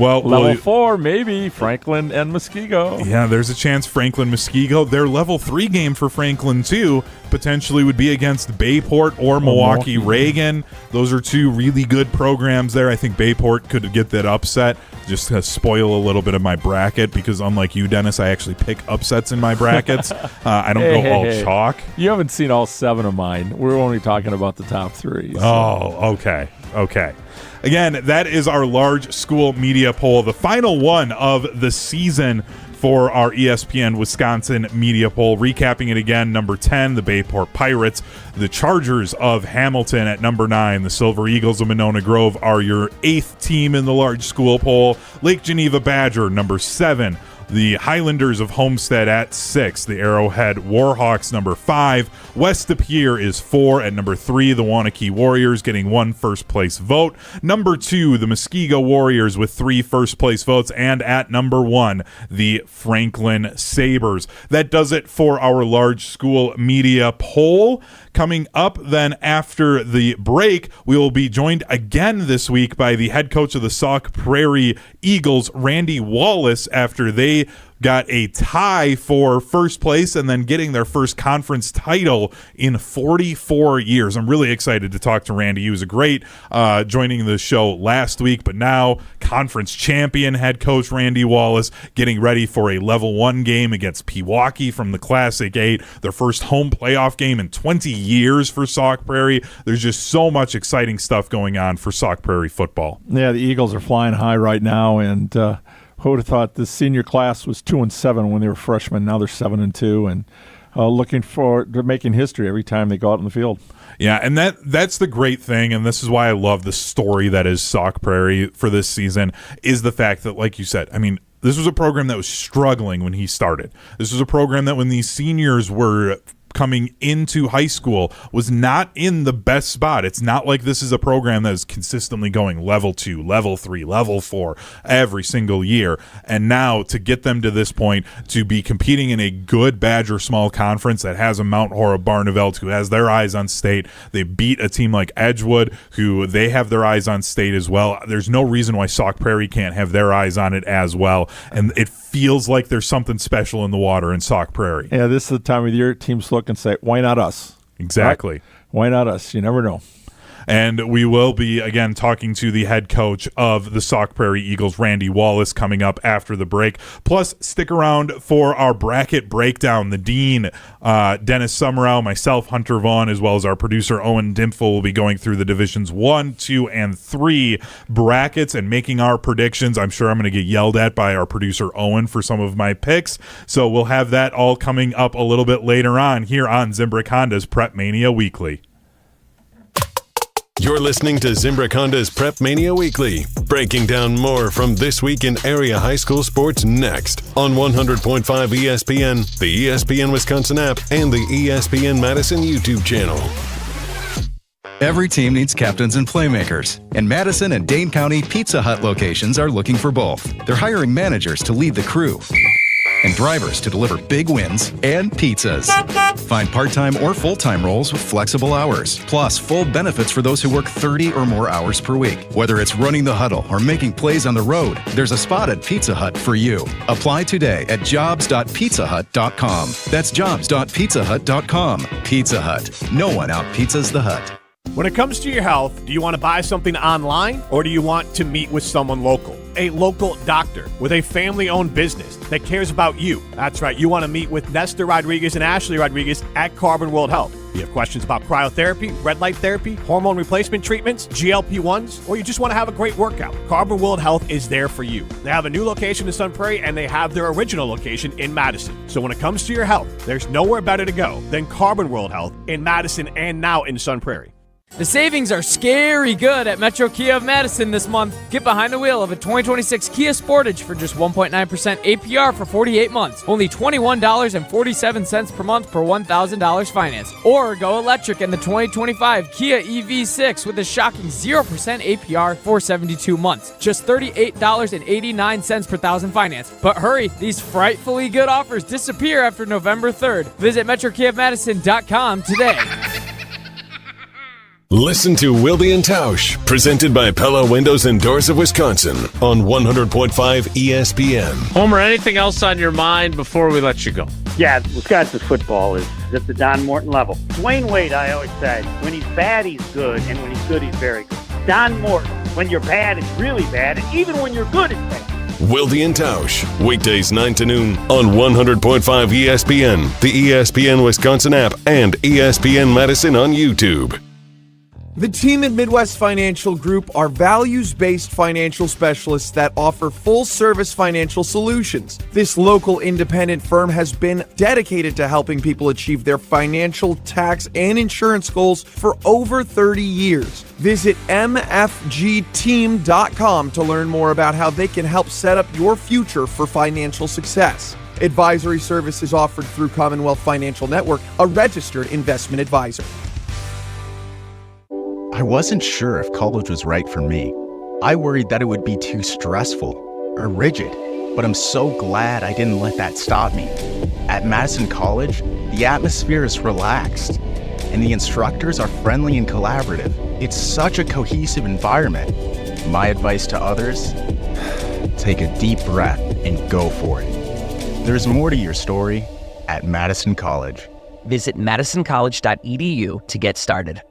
Well, level 4, maybe Franklin and Muskego. Yeah, there's a chance Franklin Muskego. Their level 3 game for Franklin, too, potentially would be against Bayport or Milwaukee Reagan. Those are two really good programs there. I think Bayport could get that upset, just to spoil a little bit of my bracket, because unlike you, Dennis, I actually pick upsets in my brackets. I don't go all chalk. You haven't seen all 7 of mine. We're only talking about the top 3. So. Oh, okay. Again, that is our large school media poll, the final one of the season for our ESPN Wisconsin media poll. Recapping it again, number 10, the Bayport Pirates. The Chargers of Hamilton at number 9. The Silver Eagles of Monona Grove are your 8th team in the large school poll. Lake Geneva Badger, number 7. The Highlanders of Homestead at 6. The Arrowhead Warhawks, number 5. West De Pere is 4. At number 3, the Waunakee Warriors getting 1 first-place vote. Number 2, the Muskego Warriors with 3 first-place votes. And at number 1, the Franklin Sabres. That does it for our large school media poll. Coming up then after the break, we will be joined again this week by the head coach of the Sauk Prairie Eagles, Randy Wallace, after they got a tie for first place and then getting their first conference title in 44 years. I'm really excited to talk to Randy. He was a great joining the show last week, but now conference champion head coach Randy Wallace getting ready for a level 1 game against Pewaukee from the Classic 8, their first home playoff game in 20 years for Sauk Prairie. There's just so much exciting stuff going on for Sauk Prairie football. Yeah, the Eagles are flying high right now, and who would have thought the senior class was 2-7 when they were freshmen? Now they're 7-2, and looking forward to making history every time they go out in the field. Yeah, and that's the great thing, and this is why I love the story that is Sauk Prairie for this season, is the fact that, like you said, I mean, this was a program that was struggling when he started. This was a program that when these seniors were coming into high school was not in the best spot. It's not like this is a program that is consistently going level 2, level 3, level 4 every single year. And now to get them to this point, to be competing in a good Badger small conference that has a Mount Horeb Barneveld who has their eyes on state. They beat a team like Edgewood who they have their eyes on state as well. There's no reason why Sauk Prairie can't have their eyes on it as well. And it feels like there's something special in the water in Sauk Prairie. Yeah, this is the time of the year teams look and say, why not us? Exactly. Right? Why not us? You never know. And we will be, again, talking to the head coach of the Sauk Prairie Eagles, Randy Wallace, coming up after the break. Plus, stick around for our bracket breakdown. The dean, Dennis Semrau, myself, Hunter Vaughn, as well as our producer, Owen Dimfel, will be going through the Divisions 1, 2, and 3 brackets and making our predictions. I'm sure I'm going to get yelled at by our producer, Owen, for some of my picks. So we'll have that all coming up a little bit later on here on Zimbrick Honda's Prep Mania Weekly. You're listening to Zimbrick Honda's Prep Mania Weekly, breaking down more from this week in area high school sports next on 100.5 ESPN, the ESPN Wisconsin app, and the ESPN Madison YouTube channel. Every team needs captains and playmakers, and Madison and Dane County Pizza Hut locations are looking for both. They're hiring managers to lead the crew and drivers to deliver big wins and pizzas. Find part-time or full-time roles with flexible hours, plus full benefits for those who work 30 or more hours per week. Whether it's running the huddle or making plays on the road, there's a spot at Pizza Hut for you. Apply today at jobs.pizzahut.com. That's jobs.pizzahut.com. Pizza Hut. No one out-pizzas the Hut. When it comes to your health, do you want to buy something online or do you want to meet with someone local? A local doctor with a family-owned business that cares about you. That's right, you want to meet with Nestor Rodriguez and Ashley Rodriguez at Carbon World Health. You have questions about cryotherapy, red light therapy, hormone replacement treatments, GLP-1s, or you just want to have a great workout. Carbon World Health is there for you. They have a new location in Sun Prairie and they have their original location in Madison. So when it comes to your health, there's nowhere better to go than Carbon World Health in Madison and now in Sun Prairie. The savings are scary good at Metro Kia of Madison this month. Get behind the wheel of a 2026 Kia Sportage for just 1.9% APR for 48 months. Only $21.47 per month per $1,000 financed. Or go electric in the 2025 Kia EV6 with a shocking 0% APR for 72 months. Just $38.89 per thousand financed. But hurry, these frightfully good offers disappear after November 3rd. Visit MetroKiaofMadison.com today. Listen to Wilde and Tausch, presented by Pella Windows and Doors of Wisconsin on 100.5 ESPN. Homer, anything else on your mind before we let you go? Yeah, Wisconsin football is at the Don Morton level. Dwayne Wade, I always said, when he's bad, he's good, and when he's good, he's very good. Don Morton, when you're bad, it's really bad, and even when you're good, it's bad. Wilde and Tausch, weekdays 9 to noon on 100.5 ESPN, the ESPN Wisconsin app, and ESPN Madison on YouTube. The team at Midwest Financial Group are values-based financial specialists that offer full-service financial solutions. This local independent firm has been dedicated to helping people achieve their financial, tax, and insurance goals for over 30 years. Visit mfgteam.com to learn more about how they can help set up your future for financial success. Advisory services offered through Commonwealth Financial Network, a registered investment advisor. I wasn't sure if college was right for me. I worried that it would be too stressful or rigid, but I'm so glad I didn't let that stop me. At Madison College, the atmosphere is relaxed, and the instructors are friendly and collaborative. It's such a cohesive environment. My advice to others, take a deep breath and go for it. There's more to your story at Madison College. Visit madisoncollege.edu to get started.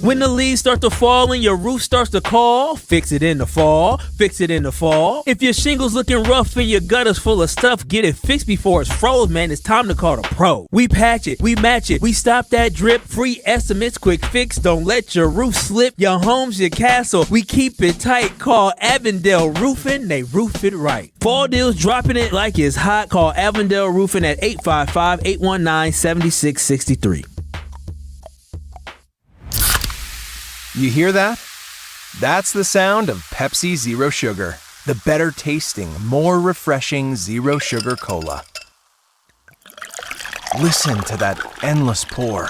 When the leaves start to fall and your roof starts to call, fix it in the fall, fix it in the fall. If your shingle's looking rough and your gutter's full of stuff, get it fixed before it's froze, man. It's time to call the pro. We patch it, we match it, we stop that drip. Free estimates, quick fix, don't let your roof slip. Your home's your castle, we keep it tight. Call Avondale Roofing, they roof it right. Fall deals dropping it like it's hot. Call Avondale Roofing at 855-819-7663. You hear that? That's the sound of Pepsi Zero Sugar, the better tasting, more refreshing Zero Sugar Cola. Listen to that endless pour.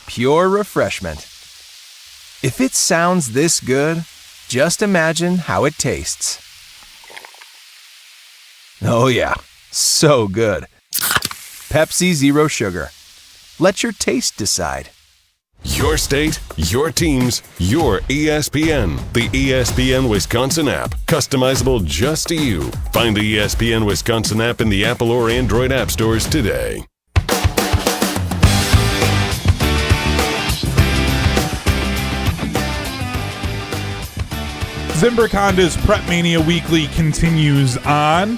Pure refreshment. If it sounds this good, just imagine how it tastes. Oh yeah, so good. Pepsi Zero Sugar. Let your taste decide. Your state, your teams, your ESPN. The ESPN Wisconsin app. Customizable just to you. Find the ESPN Wisconsin app in the Apple or Android app stores today. Zimbrick Honda's Prep Mania Weekly continues on.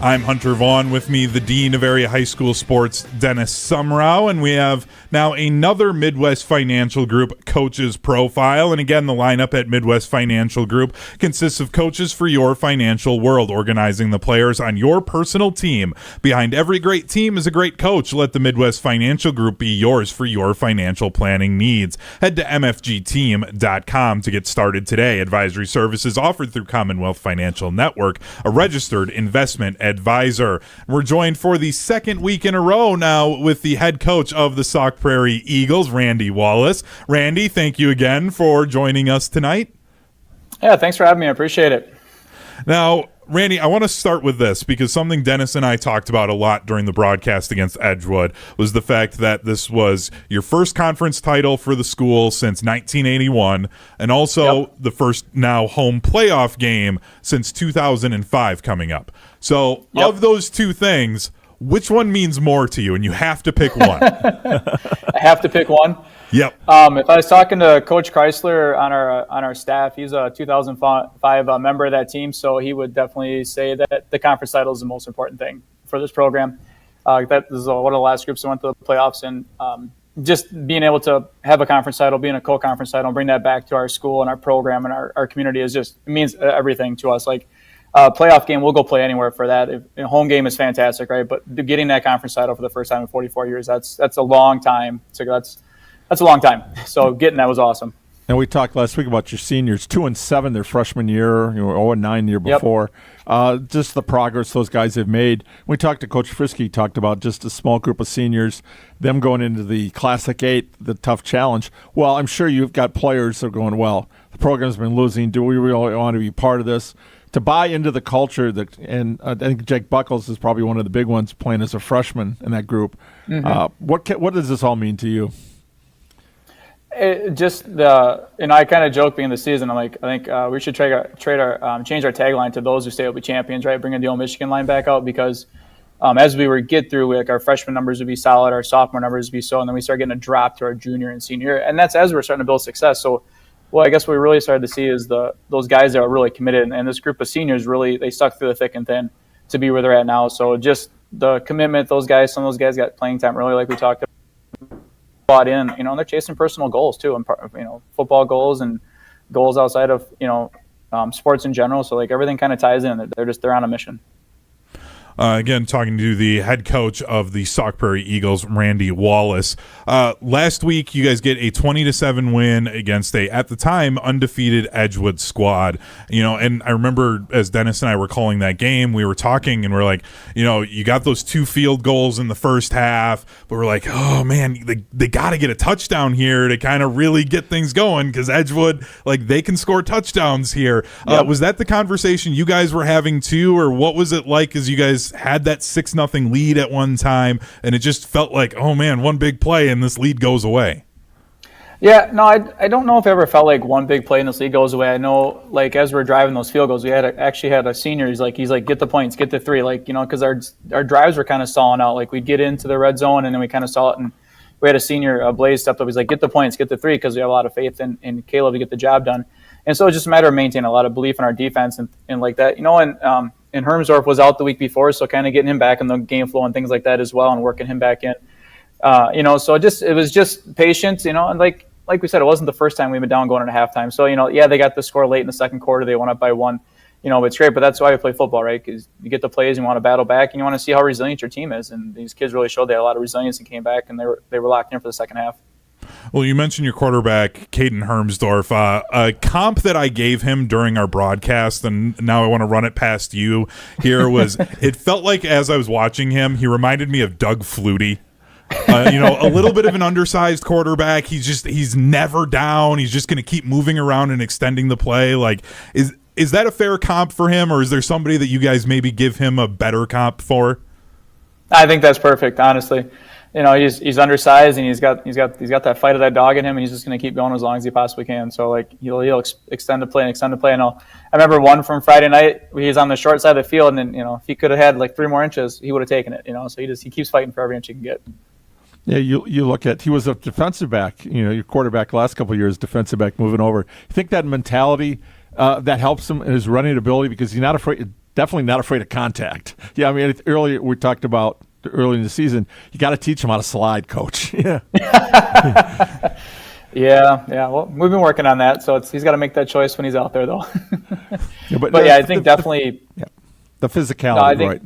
I'm Hunter Vaughn, with me, the Dean of Area High School Sports, Dennis Semrau, and we have now another Midwest Financial Group coaches profile. And again, the lineup at Midwest Financial Group consists of coaches for your financial world, organizing the players on your personal team. Behind every great team is a great coach. Let the Midwest Financial Group be yours for your financial planning needs. Head to mfgteam.com to get started today. Advisory services offered through Commonwealth Financial Network, a registered investment advisor. We're joined for the second week in a row now with the head coach of the Sauk Prairie Eagles, Randy Wallace. Randy, thank you again for joining us tonight. Yeah, thanks for having me. I appreciate it. Now, Randy, I want to start with this because something Dennis and I talked about a lot during the broadcast against Edgewood was the fact that this was your first conference title for the school since 1981 and also the first now home playoff game since 2005 coming up. So of those two things, which one means more to you? And you have to pick one. I have to pick one? Yep. If I was talking to Coach Chrysler on our staff, he's a 2005 member of that team, so he would definitely say that the conference title is the most important thing for this program. That is one of the last groups that went to the playoffs, and just being able to have a conference title, being a co-conference title, and bring that back to our school and our program and our community is just, it means everything to us. Like, playoff game, we'll go play anywhere for that. Home game is fantastic, right? But getting that conference title for the first time in 44 years, that's a long time. So that's a long time. So getting that was awesome. And we talked last week about your seniors, 2-7 their freshman year, 0-9 the year before. Just the progress those guys have made. We talked to Coach Friske. He talked about just a small group of seniors, them going into the Classic 8, the tough challenge. Well, I'm sure you've got players that are going, well, the program's been losing. Do we really want to be part of this? To buy into the culture, and I think Jake Buckles is probably one of the big ones playing as a freshman in that group. Mm-hmm. What does this all mean to you? I kind of joke being the season. I'm like, I think we should change our tagline to "Those who stay will be champions." Right, bringing the old Michigan line back out because as we get through, like our freshman numbers would be solid, our sophomore numbers would be so, and then we start getting a drop to our junior and senior year, and that's as we're starting to build success. So, I guess what we really started to see is those guys that are really committed, and this group of seniors really they stuck through the thick and thin to be where they're at now. So just the commitment, some of those guys got playing time early, like we talked about. Bought in, and they're chasing personal goals too, and football goals and goals outside of sports in general. So like everything kind of ties in. They're on a mission. Again, talking to the head coach of the Sauk Prairie Eagles, Randy Wallace. Last week, you guys get a 20-7 win against at the time, undefeated Edgewood squad. And I remember as Dennis and I were calling that game, we were talking and we're like, you got those 2 field goals in the first half, but we're like, oh man, they got to get a touchdown here to kind of really get things going because Edgewood, like they can score touchdowns here. Yep. Was that the conversation you guys were having too, or what was it like as you guys had that 6-0 lead at one time and it just felt like, oh man, one big play and this lead goes away? Yeah, no, I don't know if it ever felt like one big play and this lead goes away. I know, like, as we're driving those field goals, we actually had a senior, he's like, get the points, get the 3, like, because our drives were kind of stalling out. Like, we'd get into the red zone and then we kind of saw it, and we had a senior, Blaze, stepped up, he's like, get the points, get the 3, because we have a lot of faith in Caleb to get the job done. And so it's just a matter of maintaining a lot of belief in our defense and like that. And Hermsdorf was out the week before, so kind of getting him back in the game flow and things like that as well, and working him back in. So it was just patience, and like we said, it wasn't the first time we've been down going into halftime. So they got the score late in the second quarter, they went up by 1. It's great, but that's why we play football, right? Because you get the plays, you want to battle back, and you want to see how resilient your team is. And these kids really showed they had a lot of resilience and came back, and they were locked in for the second half. Well, you mentioned your quarterback, Caden Hermsdorf. A comp that I gave him during our broadcast, and now I want to run it past you here, was it felt like as I was watching him, he reminded me of Doug Flutie. A little bit of an undersized quarterback. He's never down. He's just going to keep moving around and extending the play. Like, is that a fair comp for him, or is there somebody that you guys maybe give him a better comp for? I think that's perfect, honestly. He's undersized and he's got that fight of that dog in him, and he's just going to keep going as long as he possibly can. So like he'll extend the play. And I remember one from Friday night. He's on the short side of the field, and then if he could have had like 3 more inches, he would have taken it. So he keeps fighting for every inch he can get. Yeah, you look at, he was a defensive back. Your quarterback the last couple of years, defensive back moving over. You think that mentality that helps him in his running ability because he's not afraid, definitely not afraid of contact. Yeah, I mean earlier we talked about. Early in the season, you got to teach him how to slide, Coach. Yeah. Yeah. Well, we've been working on that, so he's got to make that choice when he's out there, though. I think definitely the physicality, right?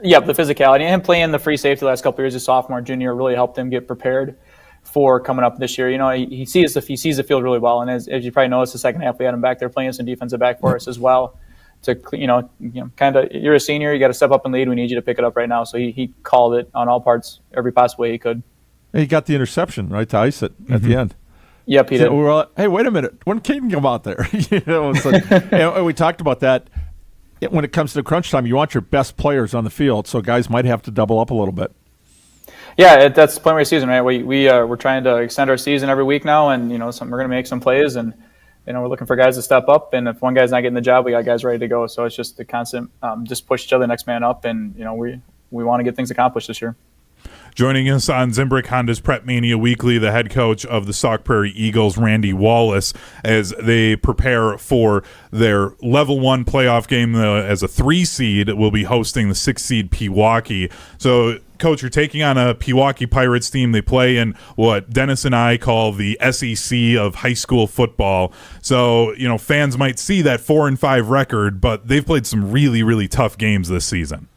Yeah, the physicality, and him playing the free safety the last couple of years as sophomore, junior, really helped him get prepared for coming up this year. He sees the field really well, and as you probably noticed, the second half we had him back there playing some defensive back for us as well. To kind of, you're a senior, you got to step up and lead. We need you to pick it up right now. So he called it on all parts, every possible way he could. And he got the interception right to ice it at the end. Yep, he did. We were all, hey, wait a minute, when Caden come out there? It's like, and we talked about that. When it comes to crunch time, you want your best players on the field, so guys might have to double up a little bit. Yeah, that's the point of our season, right? We're trying to extend our season every week now, and we're going to make some plays, and we're looking for guys to step up, and if one guy's not getting the job, we got guys ready to go. So it's just the constant, just push each other, next man up, and we want to get things accomplished this year. Joining us on Zimbrick Honda's Prep Mania Weekly, the head coach of the Sauk Prairie Eagles, Randy Wallace, as they prepare for their Level 1 playoff game as a 3 seed, will be hosting the 6 seed Pewaukee. So, Coach, you're taking on a Pewaukee Pirates team. They play in what Dennis and I call the SEC of high school football. So, fans might see that 4-5 record, but they've played some really, really tough games this season.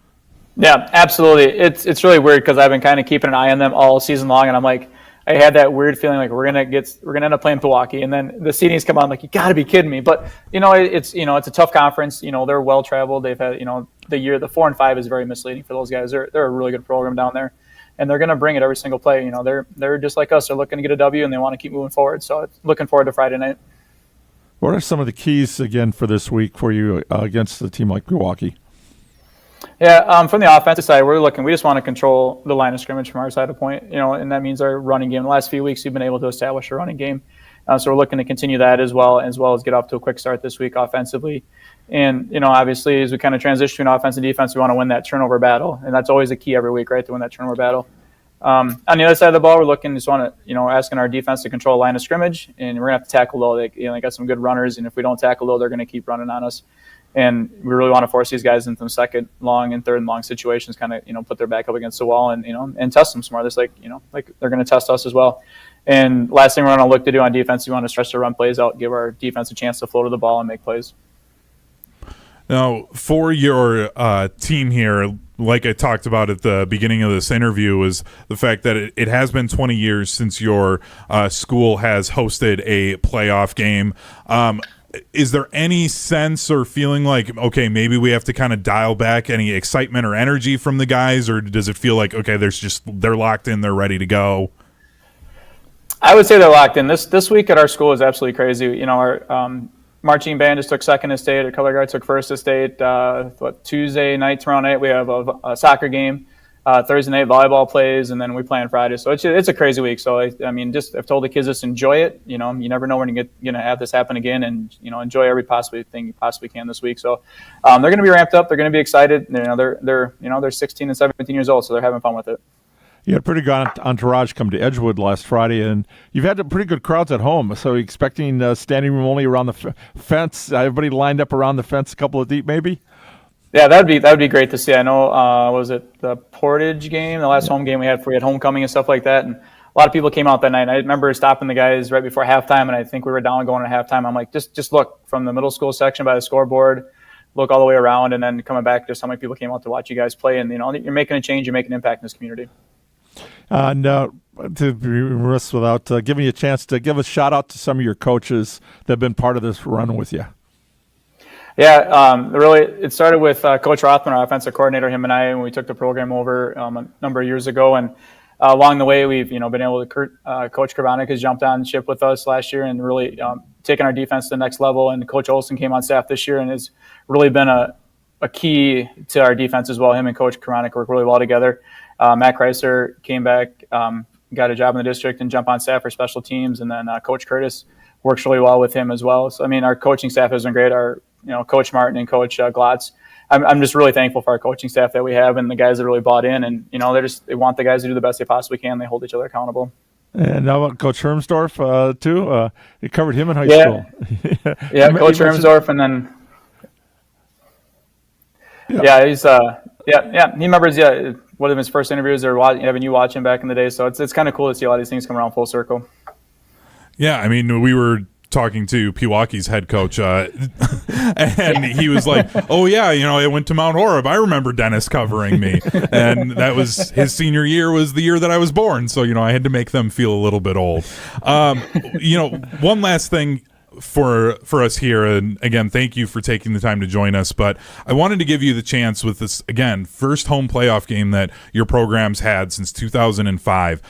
Yeah, absolutely. It's really weird because I've been kind of keeping an eye on them all season long, and I'm like, I had that weird feeling like we're gonna end up playing Pewaukee, and then the seedings come on, like, you got to be kidding me. But it's a tough conference. They're well traveled. They've had the 4-5 is very misleading for those guys. They're a really good program down there, and they're gonna bring it every single play. They're just like us. They're looking to get a W, and they want to keep moving forward. So looking forward to Friday night. What are some of the keys again for this week for you against a team like Pewaukee? Yeah, from the offensive side, we just want to control the line of scrimmage from our side of point, and that means our running game. The last few weeks, we've been able to establish a running game. So we're looking to continue that as well as get off to a quick start this week offensively. And, obviously, as we kind of transition to an offense and defense, we want to win that turnover battle. And that's always a key every week, right, to win that turnover battle. On the other side of the ball, we're asking our defense to control line of scrimmage, and we're going to have to tackle low. They got some good runners, and if we don't tackle low, they're going to keep running on us. And we really want to force these guys into some second long and third and long situations, kind of, put their back up against the wall and test them some more. Just like they're going to test us as well. And last thing we're going to look to do on defense, we want to stretch the run plays out, give our defense a chance to flow to the ball and make plays. Now, for your team here, like I talked about at the beginning of this interview, was the fact that it has been 20 years since your school has hosted a playoff game. Is there any sense or feeling like, okay, maybe we have to kind of dial back any excitement or energy from the guys, or does it feel like, okay, they're locked in, they're ready to go? I would say they're locked in. This week at our school is absolutely crazy. Our marching band just took second to state. Our color guard took first to state. Tuesday night, tomorrow night, we have a soccer game. Thursday night, volleyball plays, and then we play on Friday. So it's a crazy week. So I've told the kids just enjoy it. You never know when you're going to have this happen again, and enjoy every possible thing you possibly can this week. So they're going to be ramped up. They're going to be excited. They're 16 and 17 years old, so they're having fun with it. You had a pretty good entourage come to Edgewood last Friday, and you've had pretty good crowds at home. So expecting standing room only around the fence. Everybody lined up around the fence, a couple of deep, maybe. Yeah, that would be great to see. I know, was it the Portage game, the last home game we had homecoming and stuff like that, and a lot of people came out that night. And I remember stopping the guys right before halftime, and I think we were down going at halftime. I'm like, just look from the middle school section by the scoreboard, look all the way around, and then coming back, just how many people came out to watch you guys play. And you're making a change, you're making an impact in this community. To be remiss without giving you a chance to give a shout out to some of your coaches that have been part of this run with you. Yeah, really, it started with Coach Rothman, our offensive coordinator, him and I, when we took the program over a number of years ago. And along the way, we've been able to Coach Kravanek has jumped on ship with us last year and really taken our defense to the next level. And Coach Olson came on staff this year and has really been a key to our defense as well. Him and Coach Kravanek work really well together. Matt Chrysler came back, got a job in the district and jumped on staff for special teams. And then Coach Curtis works really well with him as well. So, our coaching staff has been great. Our Coach Martin and Coach Glotz. I'm just really thankful for our coaching staff that we have and the guys that really bought in. And, they want the guys to do the best they possibly can. They hold each other accountable. And how about Coach Hermsdorf, too? You covered him in high school. Yeah, Coach Hermsdorf. And then, he's, he remembers, one of his first interviews or having you watch him back in the day. So it's kind of cool to see a lot of these things come around full circle. Yeah, we were talking to Pewaukee's head coach, and he was like, "Oh yeah, I went to Mount Horeb. I remember Dennis covering me, and that was his senior year. Was the year that I was born. So I had to make them feel a little bit old." One last thing for us here, and again, thank you for taking the time to join us. But I wanted to give you the chance with this again first home playoff game that your program's had since 2005.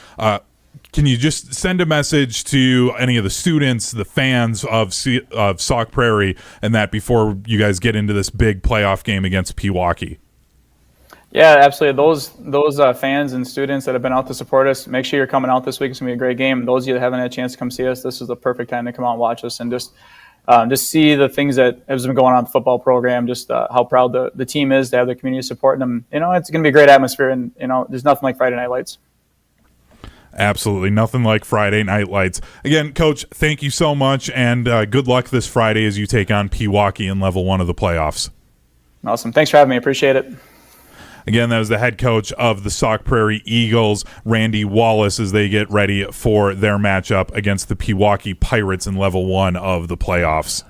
Can you just send a message to any of the students, the fans of Sauk Prairie, and that before you guys get into this big playoff game against Pewaukee? Yeah, absolutely. Those fans and students that have been out to support us, make sure you're coming out this week. It's going to be a great game. Those of you that haven't had a chance to come see us, this is the perfect time to come out and watch us and just see the things that have been going on in the football program, just how proud the team is to have the community supporting them. It's going to be a great atmosphere, and, there's nothing like Friday Night Lights. Absolutely. Nothing like Friday Night Lights. Again, Coach, thank you so much, and good luck this Friday as you take on Pewaukee in Level 1 of the playoffs. Awesome. Thanks for having me. Appreciate it. Again, that was the head coach of the Sauk Prairie Eagles, Randy Wallace, as they get ready for their matchup against the Pewaukee Pirates in Level 1 of the playoffs.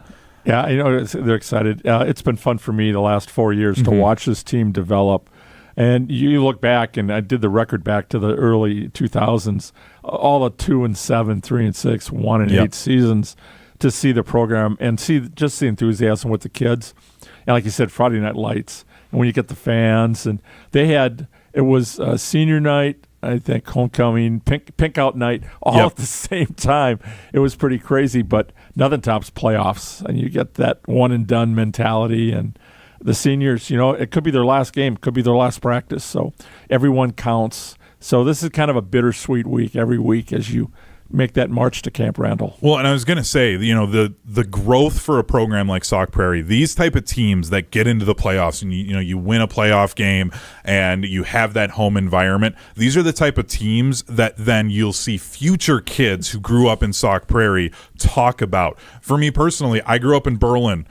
Yeah, they're excited. It's been fun for me the last 4 years to watch this team develop. And you look back, and I did the record back to the early 2000s, all the 2-7, 3-6, 1-8 seasons, to see the program and see just the enthusiasm with the kids. And like you said, Friday Night Lights. And when you get the fans, and it was senior night, I think, homecoming, pink out night, all at the same time. It was pretty crazy, but nothing tops playoffs. And you get that one and done mentality, and the seniors, it could be their last game, could be their last practice. So everyone counts. So this is kind of a bittersweet week every week as you make that march to Camp Randall. Well, and I was going to say, the growth for a program like Sauk Prairie, these type of teams that get into the playoffs and you win a playoff game and you have that home environment, these are the type of teams that then you'll see future kids who grew up in Sauk Prairie talk about. For me personally, I grew up in Berlin.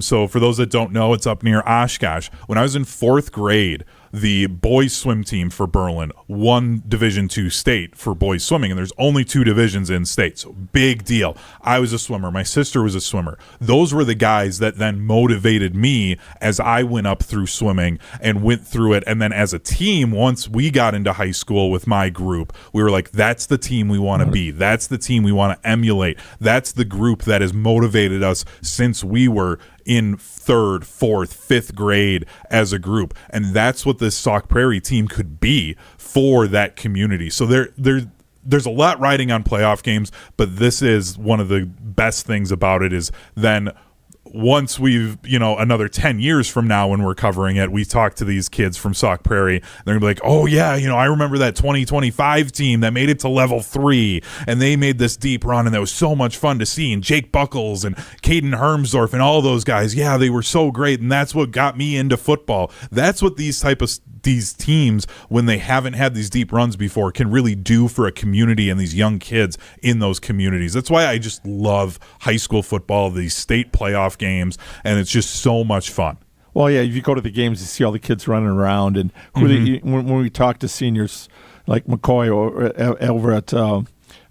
So for those that don't know, it's up near Oshkosh. When I was in 4th grade, the boys swim team for Berlin won Division II state for boys swimming, and there's only 2 divisions in state, so big deal. I was a swimmer. My sister was a swimmer. Those were the guys that then motivated me as I went up through swimming and went through it. And then as a team, once we got into high school with my group, we were like, that's the team we want to be. That's the team we want to emulate. That's the group that has motivated us since we were in 3rd, 4th, 5th grade as a group. And that's what this Sauk Prairie team could be for that community. So there's a lot riding on playoff games, but this is one of the best things about it is then once we've, another 10 years from now when we're covering it, we talk to these kids from Sauk Prairie. They're going to be like, oh, yeah, I remember that 2025 team that made it to level 3, and they made this deep run, and that was so much fun to see. And Jake Buckles and Caden Hermsdorf and all those guys, yeah, they were so great, and that's what got me into football. That's what these teams, when they haven't had these deep runs before, can really do for a community and these young kids in those communities. That's why I just love high school football, these state playoff games, and it's just so much fun. Well, yeah, if you go to the games, you see all the kids running around, and when we talk to seniors like McCoy or over at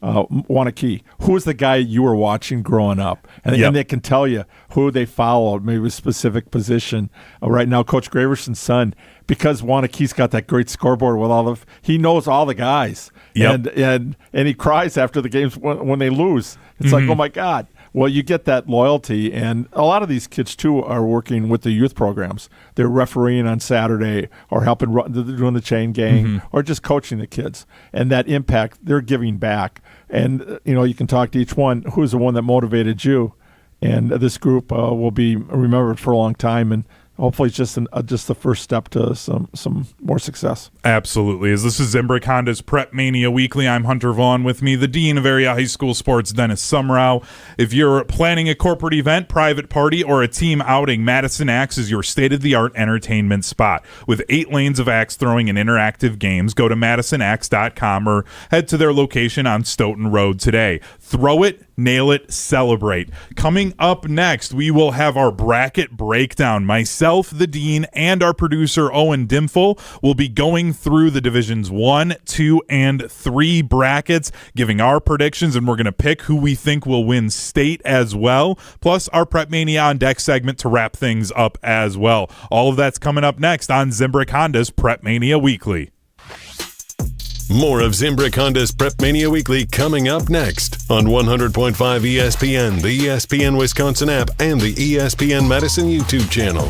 Pewaukee, who was the guy you were watching growing up? And they can tell you who they followed, maybe a specific position. Right now, Coach Graverson's son, because Pewaukee got that great scoreboard with he knows all the guys. Yep. And he cries after the games when they lose. It's like, oh my God. Well, you get that loyalty, and a lot of these kids, too, are working with the youth programs. They're refereeing on Saturday or helping doing the chain gang or just coaching the kids. And that impact, they're giving back. And, you can talk to each one, who's the one that motivated you. And this group will be remembered for a long time, and hopefully it's just the first step to some more success. Absolutely. As this is Zimbrick Honda's Prep Mania Weekly, I'm Hunter Vaughn. With me, the Dean of Area High School Sports, Dennis Semrau. If you're planning a corporate event, private party, or a team outing, Madison Axe is your state-of-the-art entertainment spot. With 8 lanes of axe throwing and interactive games, go to MadisonAxe.com or head to their location on Stoughton Road today. Throw it, nail it, celebrate. Coming up next, we will have our bracket breakdown. Myself, the Dean, and our producer, Owen Dimful, will be going through the Divisions 1, 2, and 3 brackets, giving our predictions, and we're going to pick who we think will win state as well, plus our Prep Mania on Deck segment to wrap things up as well. All of that's coming up next on Zimbrick Honda's Prep Mania Weekly. More of Zimbrick Honda's Prep Mania Weekly coming up next on 100.5 ESPN, the ESPN Wisconsin app, and the ESPN Madison YouTube channel.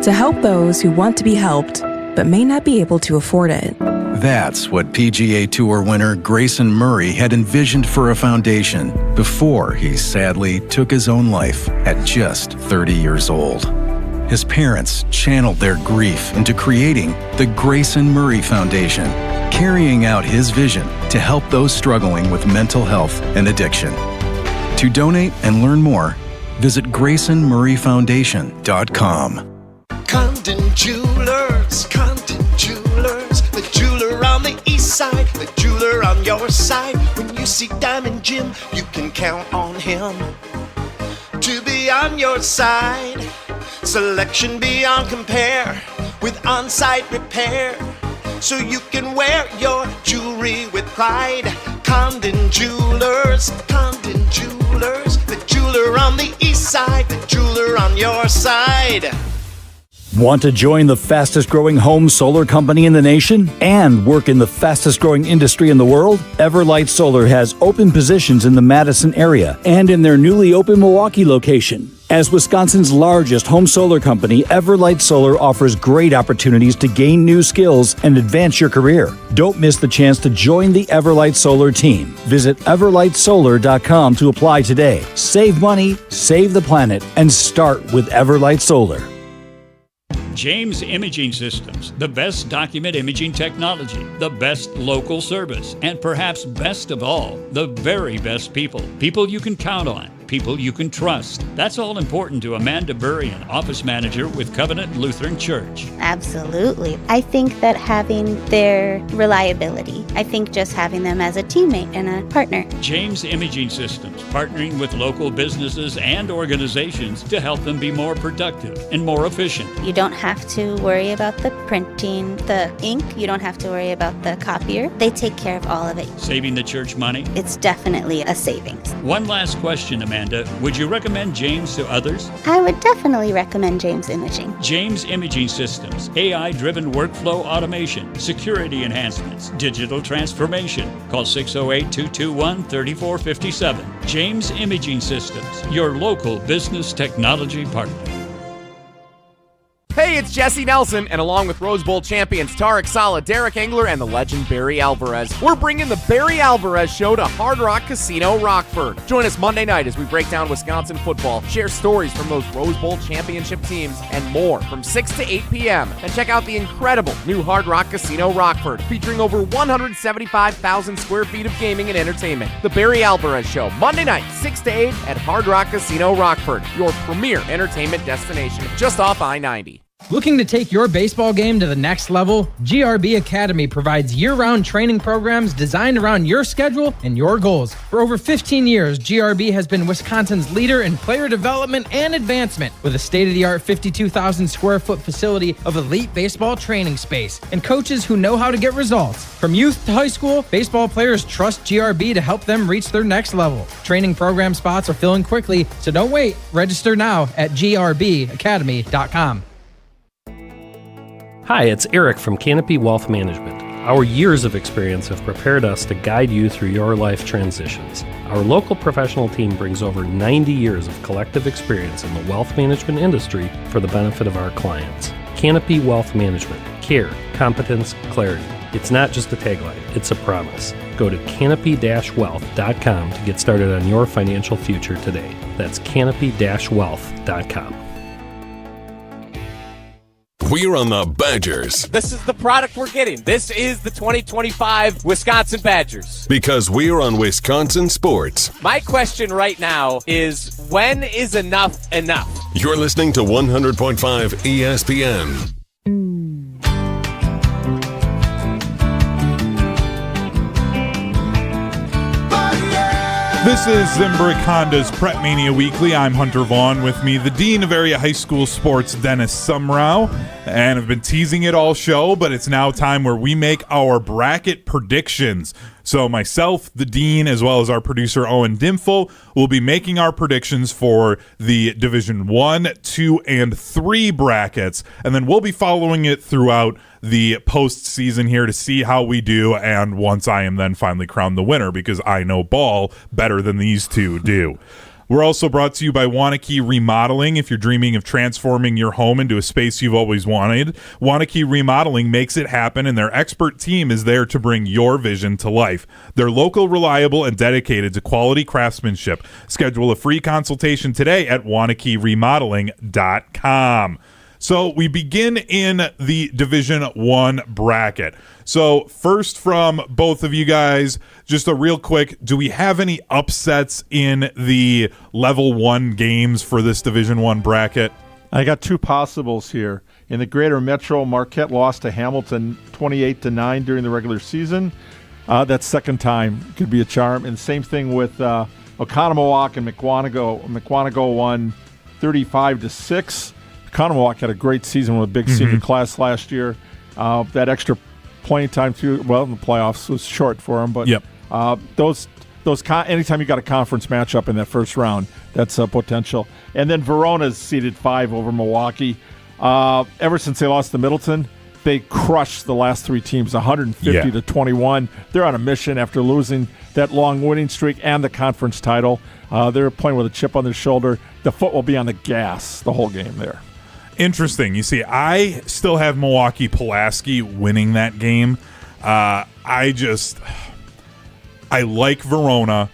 To help those who want to be helped, but may not be able to afford it. That's what PGA Tour winner Grayson Murray had envisioned for a foundation before he sadly took his own life at just 30 years old. His parents channeled their grief into creating the Grayson Murray Foundation, carrying out his vision to help those struggling with mental health and addiction. To donate and learn more, visit GraysonMurrayFoundation.com. Condon Jewelers, the jeweler on the east side, the jeweler on your side. When you see Diamond Jim, you can count on him to be on your side. Selection beyond compare with on-site repair, so you can wear your jewelry with pride. Condon Jewelers, the jeweler on the east side, the jeweler on your side. Want to join the fastest-growing home solar company in the nation and work in the fastest-growing industry in the world? Everlight Solar has open positions in the Madison area and in their newly open Pewaukee location. As Wisconsin's largest home solar company, Everlight Solar offers great opportunities to gain new skills and advance your career. Don't miss the chance to join the Everlight Solar team. Visit everlightsolar.com to apply today. Save money, save the planet, and start with Everlight Solar. James Imaging Systems, the best document imaging technology, the best local service, and perhaps best of all, the very best people. People you can count on. People you can trust. That's all important to Amanda Burian, office manager with Covenant Lutheran Church. Absolutely. I think that having their reliability, I think just having them as a teammate and a partner. James Imaging Systems, partnering with local businesses and organizations to help them be more productive and more efficient. You don't have to worry about the printing, the ink. You don't have to worry about the copier. They take care of all of it. Saving the church money? It's definitely a savings. One last question, Amanda. Would you recommend James to others? I would definitely recommend James Imaging. James Imaging Systems, AI-driven workflow automation, security enhancements, digital transformation. Call 608-221-3457. James Imaging Systems, your local business technology partner. Hey, it's Jesse Nelson, and along with Rose Bowl champions Tarek Saleh, Derek Engler, and the legend Barry Alvarez, we're bringing the Barry Alvarez Show to Hard Rock Casino Rockford. Join us Monday night as we break down Wisconsin football, share stories from those Rose Bowl championship teams, and more from 6 to 8 p.m. And check out the incredible new Hard Rock Casino Rockford, featuring over 175,000 square feet of gaming and entertainment. The Barry Alvarez Show, Monday night, 6 to 8 at Hard Rock Casino Rockford, your premier entertainment destination, just off I-90. Looking to take your baseball game to the next level? GRB Academy provides year-round training programs designed around your schedule and your goals. For over 15 years, GRB has been Wisconsin's leader in player development and advancement with a state-of-the-art 52,000 square foot facility of elite baseball training space and coaches who know how to get results. From youth to high school, baseball players trust GRB to help them reach their next level. Training program spots are filling quickly, so don't wait. Register now at grbacademy.com. Hi, it's Eric from Canopy Wealth Management. Our years of experience have prepared us to guide you through your life transitions. Our local professional team brings over 90 years of collective experience in the wealth management industry for the benefit of our clients. Canopy Wealth Management. Care, competence, clarity. It's not just a tagline, it's a promise. Go to canopy-wealth.com to get started on your financial future today. That's canopy-wealth.com. We're on the Badgers. This is the product we're getting. This is the 2025 Wisconsin Badgers. Because we're on Wisconsin sports. My question right now is, when is enough enough? You're listening to 100.5 ESPN. This is Zimbrick Honda's Prep Mania Weekly. I'm Hunter Vaughn. With me, the Dean of Area High School Sports, Dennis Semrau. And I've been teasing it all show, but it's now time where we make our bracket predictions. So myself, the Dean, as well as our producer, Owen Dimfel, will be making our predictions for the Division 1, 2, and 3 brackets. And then we'll be following it throughout the postseason here to see how we do. And once I am then finally crowned the winner, because I know ball better than these two do. We're also brought to you by Waunakee Remodeling. If you're dreaming of transforming your home into a space you've always wanted, Waunakee Remodeling makes it happen, and their expert team is there to bring your vision to life. They're local, reliable, and dedicated to quality craftsmanship. Schedule a free consultation today at WaunakeeRemodeling.com. So we begin in the Division 1 bracket. So first from both of you guys, just a real quick, do we have any upsets in the Level 1 games for this Division 1 bracket? I got two possibles here. In the Greater Metro, Marquette lost to Hamilton 28-9 during the regular season. That second time could be a charm. And same thing with Oconomowoc and McWanago. McWanago won 35-6. Oconomowoc had a great season with a big senior class last year. That extra playing time through, well, in the playoffs was short for them, but anytime you got a conference matchup in that first round, that's a potential. And then Verona's seeded 5 over Milwaukee. Ever since they lost to Middleton, they crushed the last three teams, 150 to 21. They're on a mission after losing that long winning streak and the conference title. They're playing with a chip on their shoulder. The foot will be on the gas the whole game there. Interesting. You see, I still have Milwaukee Pulaski winning that game. I like Verona.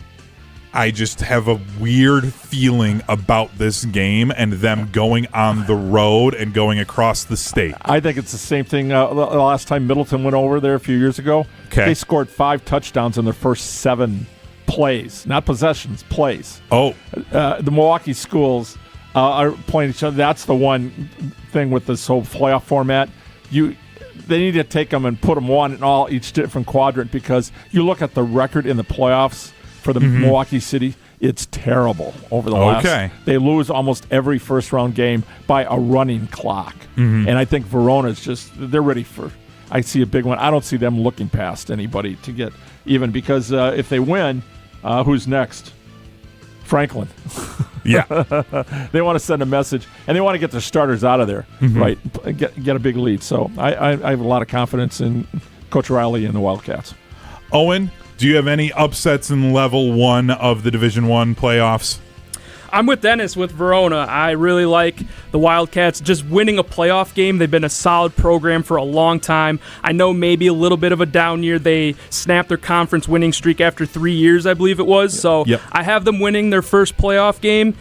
I just have a weird feeling about this game and them going on the road and going across the state. I think it's the same thing the last time Middleton went over there a few years ago. Okay. They scored 5 touchdowns in their first 7 plays, not possessions, plays. Oh. The Milwaukee schools are playing each other. That's the one thing with this whole playoff format. They need to take them and put them one in each different quadrant, because you look at the record in the playoffs for the Milwaukee City, it's terrible over the last. Okay. They lose almost every first-round game by a running clock. And I think Verona's they're ready for, I see a big one. I don't see them looking past anybody to get even, because if they win, who's next? Franklin. Yeah. They want to send a message, and they want to get their starters out of there, right? Get a big lead. So I have a lot of confidence in Coach Riley and the Wildcats. Owen, do you have any upsets in level 1 of the Division I playoffs? I'm with Dennis with Verona. I really like the Wildcats just winning a playoff game. They've been a solid program for a long time. I know maybe a little bit of a down year. They snapped their conference winning streak after 3 years, I believe it was. So I have them winning their first playoff game.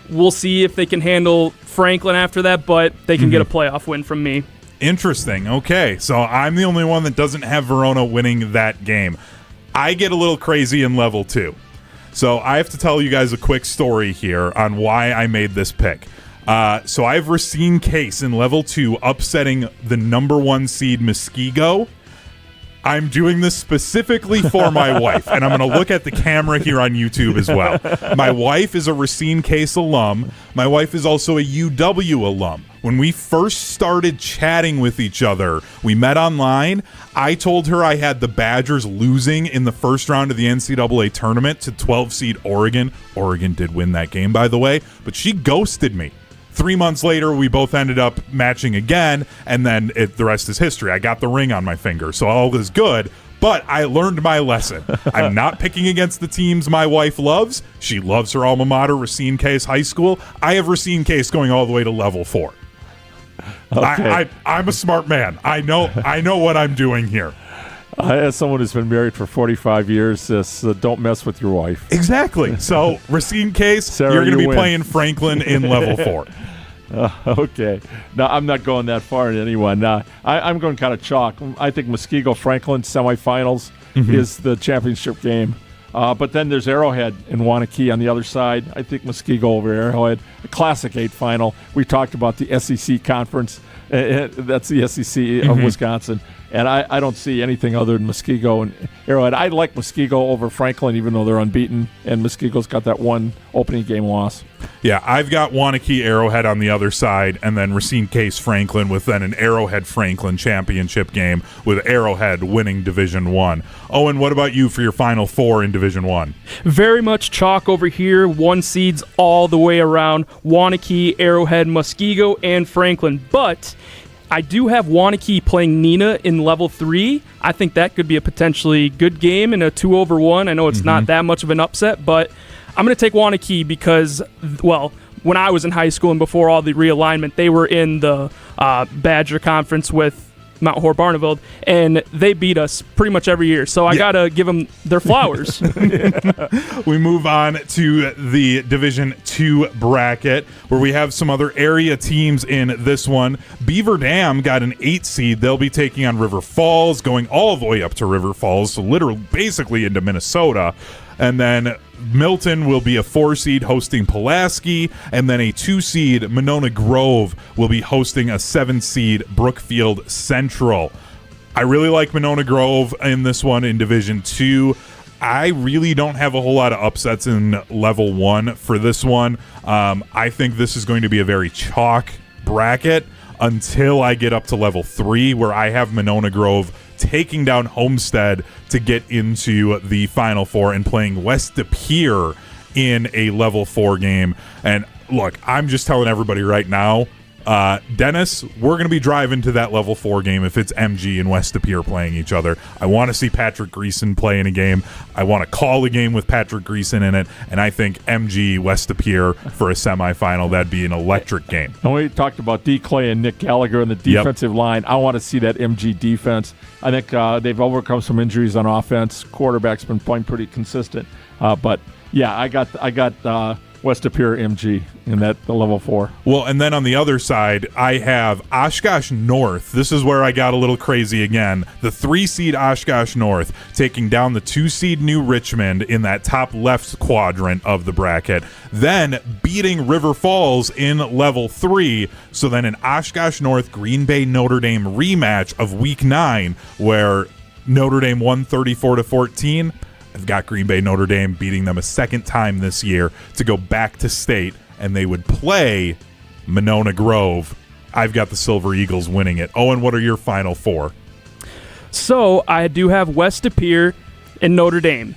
We'll see if they can handle Franklin after that, but they can get a playoff win from me. Interesting. Okay, so I'm the only one that doesn't have Verona winning that game. I get a little crazy in level 2. So I have to tell you guys a quick story here on why I made this pick. So I have Racine Case in level 2 upsetting the number 1 seed Muskego. I'm doing this specifically for my wife, and I'm going to look at the camera here on YouTube as well. My wife is a Racine Case alum. My wife is also a UW alum. When we first started chatting with each other, we met online. I told her I had the Badgers losing in the first round of the NCAA tournament to 12-seed Oregon. Oregon did win that game, by the way, but she ghosted me. 3 months later, we both ended up matching again, and then the rest is history. I got the ring on my finger, so all is good. But I learned my lesson. I'm not picking against the teams my wife loves. She loves her alma mater, Racine Case High School. I have Racine Case going all the way to level 4. Okay. I'm a smart man. I know what I'm doing here. As someone who's been married for 45 years, don't mess with your wife. Exactly. So, Racine Case, Sarah, you're going to be win. playing Franklin in level 4. Okay. No, I'm not going that far in anyone. I'm going kind of chalk. I think Muskego-Franklin semifinals is the championship game. But then there's Arrowhead and Waunakee on the other side. I think Muskego over Arrowhead. A Classic 8 final. We talked about the SEC conference. That's the SEC of Wisconsin. And I don't see anything other than Muskego and Arrowhead. I like Muskego over Franklin, even though they're unbeaten. And Muskego's got that one opening game loss. Yeah, I've got Waunakee Arrowhead on the other side, and then Racine Case Franklin with then an Arrowhead Franklin championship game with Arrowhead winning Division I. Owen, what about you for your Final Four in Division I? Very much chalk over here. 1 seeds all the way around. Waunakee, Arrowhead, Muskego, and Franklin. But I do have Waunakee playing Nina in level 3. I think that could be a potentially good game in a 2-over-1. I know it's not that much of an upset, but I'm going to take Waunakee because, well, when I was in high school and before all the realignment, they were in the Badger Conference with Mount Hor-Barneveld, and they beat us pretty much every year. So I got to give them their flowers. We move on to the Division II bracket, where we have some other area teams in this one. Beaver Dam got an 8 seed. They'll be taking on River Falls, going all the way up to River Falls, so literally basically into Minnesota. And then Milton will be a 4 seed hosting Pulaski, and then a 2 seed Monona Grove will be hosting a 7 seed Brookfield Central. I really like Monona Grove in this one in Division 2. I really don't have a whole lot of upsets in level 1 for this one. I think this is going to be a very chalk bracket until I get up to level 3, where I have Monona Grove taking down Homestead to get into the Final Four and playing West De Pere in a level 4 game. And look, I'm just telling everybody right now, Dennis, we're going to be driving to that level 4 game if it's MG and West De Pere playing each other. I want to see Patrick Greason play in a game. I want to call a game with Patrick Greason in it, and I think MG West De Pere for a semifinal, that'd be an electric game. And we talked about D. Clay and Nick Gallagher in the defensive line. I want to see that MG defense. I think they've overcome some injuries on offense. Quarterback's been playing pretty consistent. But yeah, I got West De Pere MG in the level 4. Well, and then on the other side, I have Oshkosh North. This is where I got a little crazy again. The 3-seed Oshkosh North taking down the 2-seed New Richmond in that top left quadrant of the bracket. Then beating River Falls in level 3. So then an Oshkosh North Green Bay Notre Dame rematch of week 9 where Notre Dame won 34-14. I've got Green Bay Notre Dame beating them a second time this year to go back to state, and they would play Monona Grove. I've got the Silver Eagles winning it. Owen, what are your final 4? So I do have West De Pere and Notre Dame.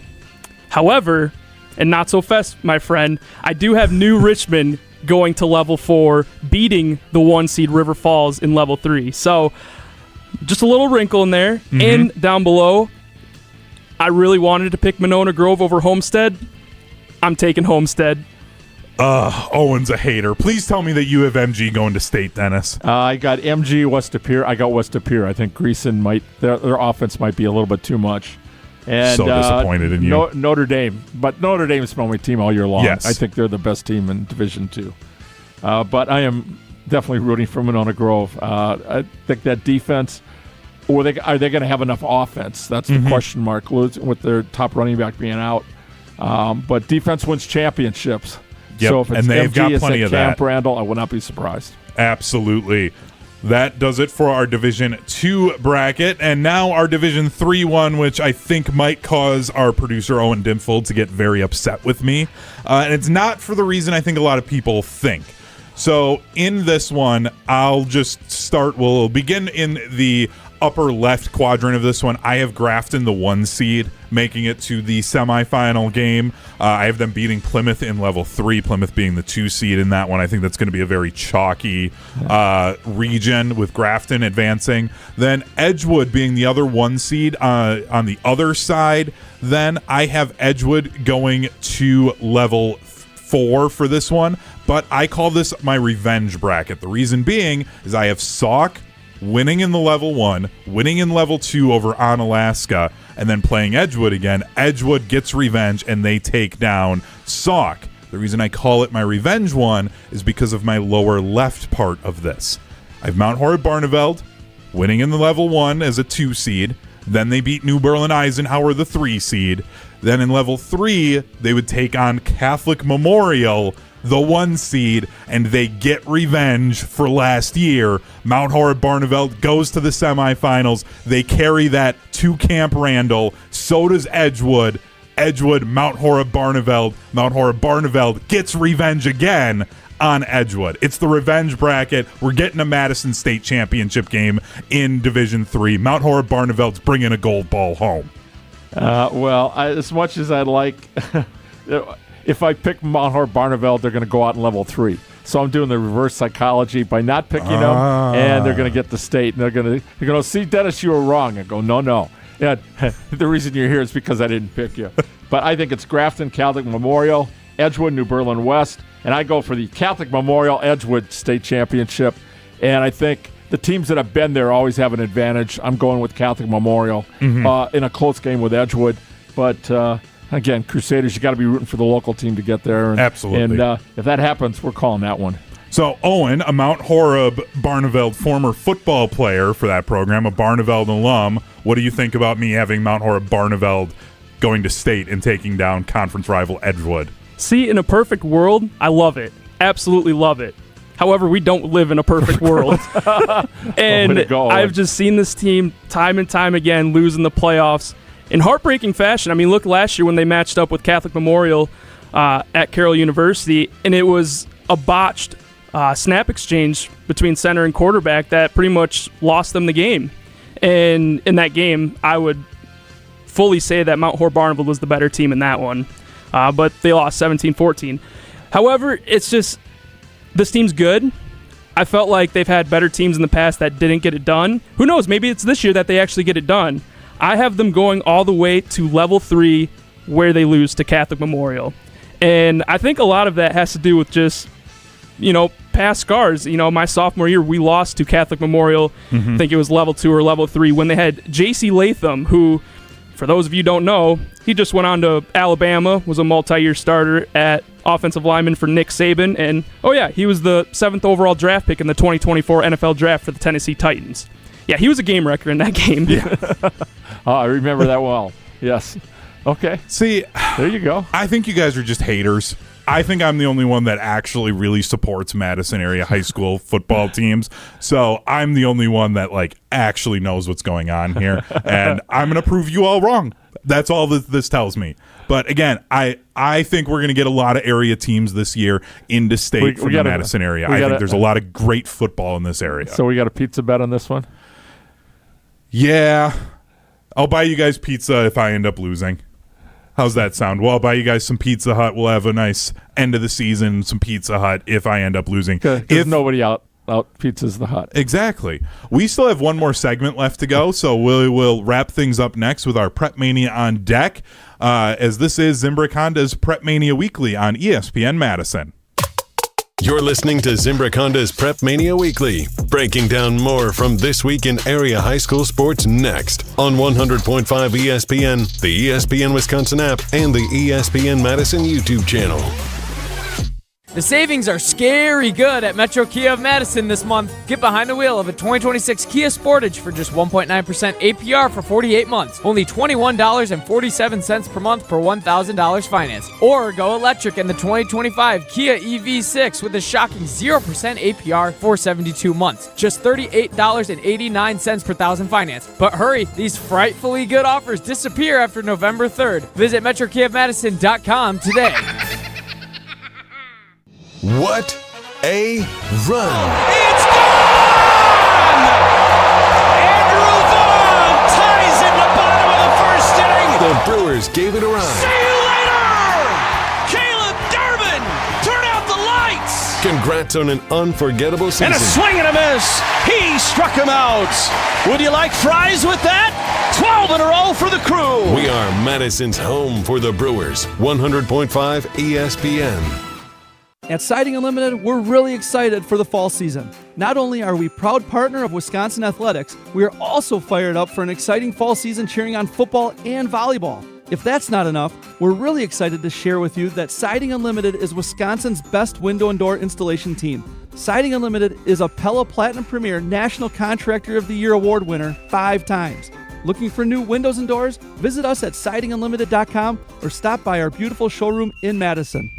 However, and not so fast, my friend, I do have New Richmond going to level 4, beating the 1-seed River Falls in level 3. So just a little wrinkle in there. Mm-hmm. And down below, I really wanted to pick Monona Grove over Homestead. I'm taking Homestead. Owen's a hater. Please tell me that you have MG going to state, Dennis. I got MG West De Pere. I got West De Pere. I think Greason their offense might be a little bit too much. And so disappointed in you. Notre Dame. But Notre Dame's been my team all year long. Yes. I think they're the best team in Division II. But I am definitely rooting for Monona Grove. I think that defense, are they going to have enough offense? That's the question mark, with their top running back being out. But defense wins championships. Yep. So if it's and they've MG, got plenty of Camp that. Randall, I would not be surprised. Absolutely. That does it for our Division 2 bracket. And now our Division 3 one, which I think might cause our producer Owen Dimfold to get very upset with me. And it's not for the reason I think a lot of people think. So in this one, I'll just start. We'll begin in the upper left quadrant of this one. I have Grafton, the 1 seed, making it to the semifinal game. I have them beating Plymouth in level 3, Plymouth being the 2 seed in that one. I think that's going to be a very chalky region with Grafton advancing. Then Edgewood being the other 1 seed on the other side. Then I have Edgewood going to level 4 for this one, but I call this my revenge bracket. The reason being is I have Sauk winning in the level 1, winning in level 2 over Onalaska, and then playing Edgewood again. Edgewood gets revenge, and they take down Sauk. The reason I call it my revenge one is because of my lower left part of this. I have Mount Horeb Barneveld winning in the level 1 as a 2 seed. Then they beat New Berlin Eisenhower, the 3 seed. Then in level 3, they would take on Catholic Memorial, the 1 seed, and they get revenge for last year. Mount Horeb Barneveld goes to the semifinals. They carry that to Camp Randall. So does Edgewood. Edgewood, Mount Horeb Barneveld. Mount Horeb Barneveld gets revenge again on Edgewood. It's the revenge bracket. We're getting a Madison State Championship game in Division 3. Mount Horeb Barneveld's bringing a gold ball home. As much as I'd like... If I pick Mount Horeb Barneveld, they're going to go out in level 3. So I'm doing the reverse psychology by not picking them, and they're going to get the state. And they're going to see, Dennis, you were wrong. I go, no. Yeah, the reason you're here is because I didn't pick you. But I think it's Grafton, Catholic Memorial, Edgewood, New Berlin West, and I go for the Catholic Memorial Edgewood State Championship. And I think the teams that have been there always have an advantage. I'm going with Catholic Memorial in a close game with Edgewood. But... again, Crusaders, you got to be rooting for the local team to get there. Absolutely. And if that happens, we're calling that one. So, Owen, a Mount Horeb Barneveld former football player for that program, a Barneveld alum, what do you think about me having Mount Horeb Barneveld going to state and taking down conference rival Edgewood? See, in a perfect world, I love it. Absolutely love it. However, we don't live in a perfect world. And I've just seen this team time and time again lose in the playoffs in heartbreaking fashion. I mean, look last year when they matched up with Catholic Memorial at Carroll University, and it was a botched snap exchange between center and quarterback that pretty much lost them the game. And in that game, I would fully say that Mount Horeb Barneveld was the better team in that one, but they lost 17-14. However, it's just this team's good. I felt like they've had better teams in the past that didn't get it done. Who knows? Maybe it's this year that they actually get it done. I have them going all the way to level 3 where they lose to Catholic Memorial. And I think a lot of that has to do with just, past scars. My sophomore year, we lost to Catholic Memorial. I think it was level 2 or level 3 when they had J.C. Latham, who, for those of you who don't know, he just went on to Alabama, was a multi-year starter at offensive lineman for Nick Saban. And, he was the 7th overall draft pick in the 2024 NFL draft for the Tennessee Titans. Yeah, he was a game wrecker in that game. Yeah. I remember that well. Yes. Okay. See, there you go. I think you guys are just haters. I think I'm the only one that actually really supports Madison area high school football teams. So I'm the only one that actually knows what's going on here. And I'm going to prove you all wrong. That's all this tells me. But again, I think we're going to get a lot of area teams this year into state from the Madison area. I think there's a lot of great football in this area. So we got a pizza bet on this one? Yeah. I'll buy you guys pizza if I end up losing. How's that sound? Well, I'll buy you guys some Pizza Hut. We'll have a nice end of the season, some Pizza Hut if I end up losing. If nobody out pizzas the Hut. Exactly. We still have one more segment left to go, so we'll wrap things up next with our Prep Mania on deck, as this is Zimbrick Honda's Prep Mania Weekly on ESPN Madison. You're listening to Zimbrick Honda's Prep Mania Weekly, breaking down more from this week in area high school sports next on 100.5 ESPN, the ESPN Wisconsin app, and the ESPN Madison YouTube channel. The savings are scary good at Metro Kia of Madison this month. Get behind the wheel of a 2026 Kia Sportage for just 1.9% APR for 48 months. Only $21.47 per month per $1,000 financed. Or go electric in the 2025 Kia EV6 with a shocking 0% APR for 72 months. Just $38.89 per thousand financed. But hurry, these frightfully good offers disappear after November 3rd. Visit MetroKiaofMadison.com today. What a run! It's gone! Andrew Vaughn ties in the bottom of the first inning. The Brewers gave it a run. See you later! Caleb Durbin, turn out the lights! Congrats on an unforgettable season. And a swing and a miss. He struck him out. Would you like fries with that? 12 in a row for the Crew. We are Madison's home for the Brewers. 100.5 ESPN. At Siding Unlimited, we're really excited for the fall season. Not only are we proud partner of Wisconsin Athletics, we are also fired up for an exciting fall season cheering on football and volleyball. If that's not enough, we're really excited to share with you that Siding Unlimited is Wisconsin's best window and door installation team. Siding Unlimited is a Pella Platinum Premier National Contractor of the Year award winner 5 times. Looking for new windows and doors? Visit us at sidingunlimited.com or stop by our beautiful showroom in Madison.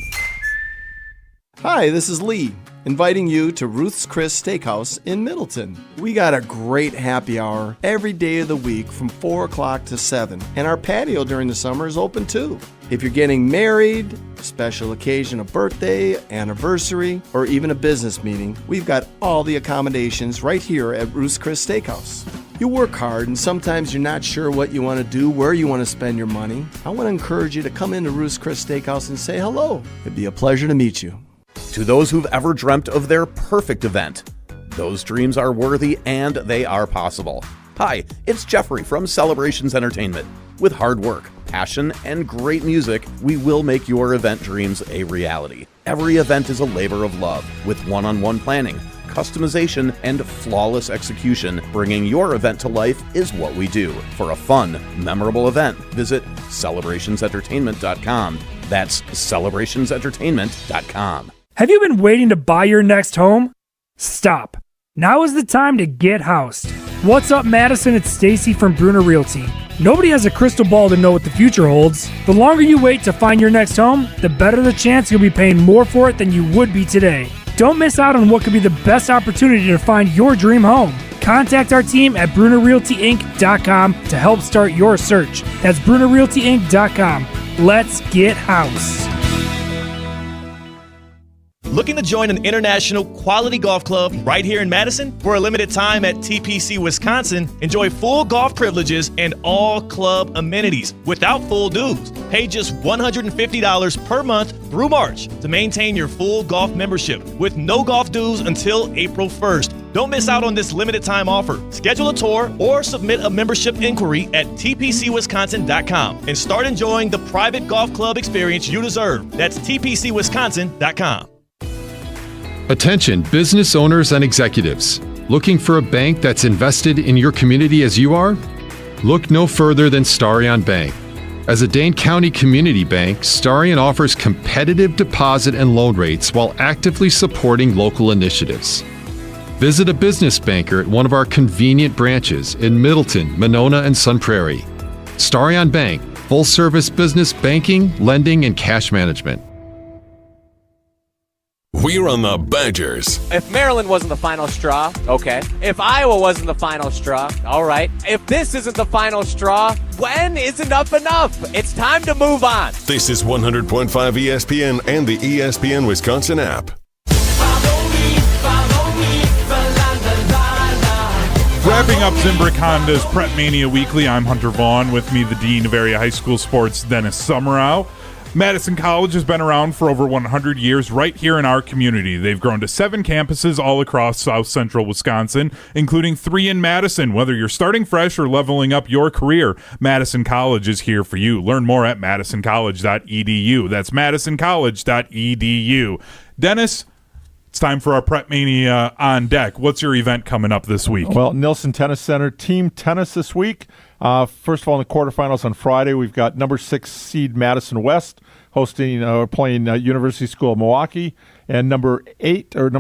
Hi, this is Lee, inviting you to Ruth's Chris Steakhouse in Middleton. We got a great happy hour every day of the week from 4 o'clock to 7, and our patio during the summer is open too. If you're getting married, special occasion, a birthday, anniversary, or even a business meeting, we've got all the accommodations right here at Ruth's Chris Steakhouse. You work hard and sometimes you're not sure what you want to do, where you want to spend your money. I want to encourage you to come into Ruth's Chris Steakhouse and say hello. It'd be a pleasure to meet you. To those who've ever dreamt of their perfect event, those dreams are worthy and they are possible. Hi, it's Jeffrey from Celebrations Entertainment. With hard work, passion, and great music, we will make your event dreams a reality. Every event is a labor of love, with one-on-one planning, customization, and flawless execution. Bringing your event to life is what we do. For a fun, memorable event, visit celebrationsentertainment.com. That's celebrationsentertainment.com. Have you been waiting to buy your next home? Stop. Now is the time to get housed. What's up, Madison? It's Stacy from Bruner Realty. Nobody has a crystal ball to know what the future holds. The longer you wait to find your next home, the better the chance you'll be paying more for it than you would be today. Don't miss out on what could be the best opportunity to find your dream home. Contact our team at BrunerRealtyInc.com to help start your search. That's BrunerRealtyInc.com. Let's get house. Looking to join an international quality golf club right here in Madison? For a limited time at TPC Wisconsin, enjoy full golf privileges and all club amenities without full dues. Pay just $150 per month through March to maintain your full golf membership with no golf dues until April 1st. Don't miss out on this limited time offer. Schedule a tour or submit a membership inquiry at tpcwisconsin.com and start enjoying the private golf club experience you deserve. That's tpcwisconsin.com. Attention business owners and executives. Looking for a bank that's invested in your community as you are? Look no further than Starion Bank. As a Dane County community bank, Starion offers competitive deposit and loan rates while actively supporting local initiatives. Visit a business banker at one of our convenient branches in Middleton, Monona, and Sun Prairie. Starion Bank, full-service business banking, lending, and cash management. We're on the Badgers. If Maryland wasn't the final straw, okay. If Iowa wasn't the final straw, all right. If this isn't the final straw, when is enough enough? It's time to move on. This is 100.5 ESPN and the ESPN Wisconsin app. Wrapping up Zimbrick Honda's Prep Mania Weekly, I'm Hunter Vaughn. With me, the Dean of Area High School Sports, Dennis Semrau. Madison College has been around for over 100 years right here in our community. They've grown to 7 campuses all across South Central Wisconsin, including 3 in Madison. Whether you're starting fresh or leveling up your career, Madison College is here for you. Learn more at madisoncollege.edu. That's madisoncollege.edu. Dennis, it's time for our Prep Mania on deck. What's your event coming up this week? Well, Nilson Tennis Center team tennis this week. First of all, in the quarterfinals on Friday, we've got number 6 seed Madison West playing University School of Pewaukee, and number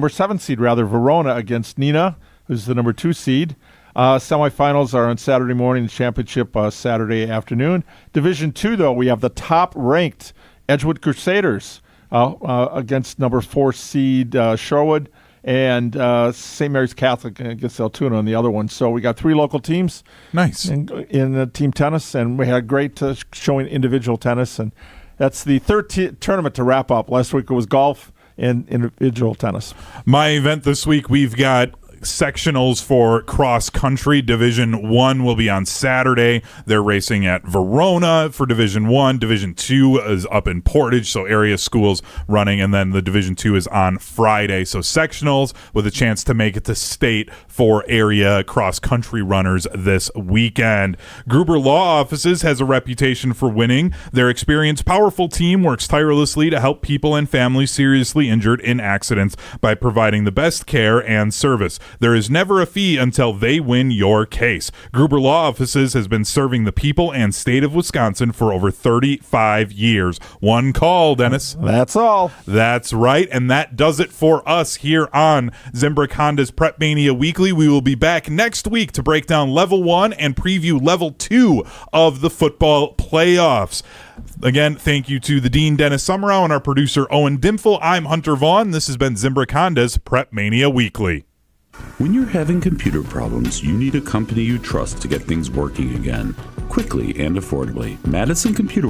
7 seed Verona against Neenah, who's the number 2 seed. Semifinals are on Saturday morning, the championship Saturday afternoon. Division 2, though, we have the top-ranked Edgewood Crusaders against number 4 seed Sherwood, and St. Mary's Catholic against Altoona on the other one. So we got 3 local teams. Nice. In team tennis, and we had a great showing individual tennis, and that's the third tournament to wrap up. Last week it was golf and individual tennis. My event this week, we've got sectionals for cross country. Division 1 will be on Saturday. They're racing at Verona for Division 1. Division 2 is up in Portage, so area schools running, and then the Division 2 is on Friday. So sectionals with a chance to make it to state for area cross country runners this weekend. Gruber Law Offices has a reputation for winning. Their experienced, powerful team works tirelessly to help people and families seriously injured in accidents by providing the best care and service. There is never a fee until they win your case. Gruber Law Offices has been serving the people and state of Wisconsin for over 35 years. One call, Dennis. That's all. That's right, and that does it for us here on Zimbrick Honda's Prep Mania Weekly. We will be back next week to break down Level 1 and preview Level 2 of the football playoffs. Again, thank you to the Dean, Dennis Semrau, and our producer, Owen Dimfel. I'm Hunter Vaughn. This has been Zimbrick Honda's Prep Mania Weekly. When you're having computer problems, you need a company you trust to get things working again, quickly and affordably. Madison Computer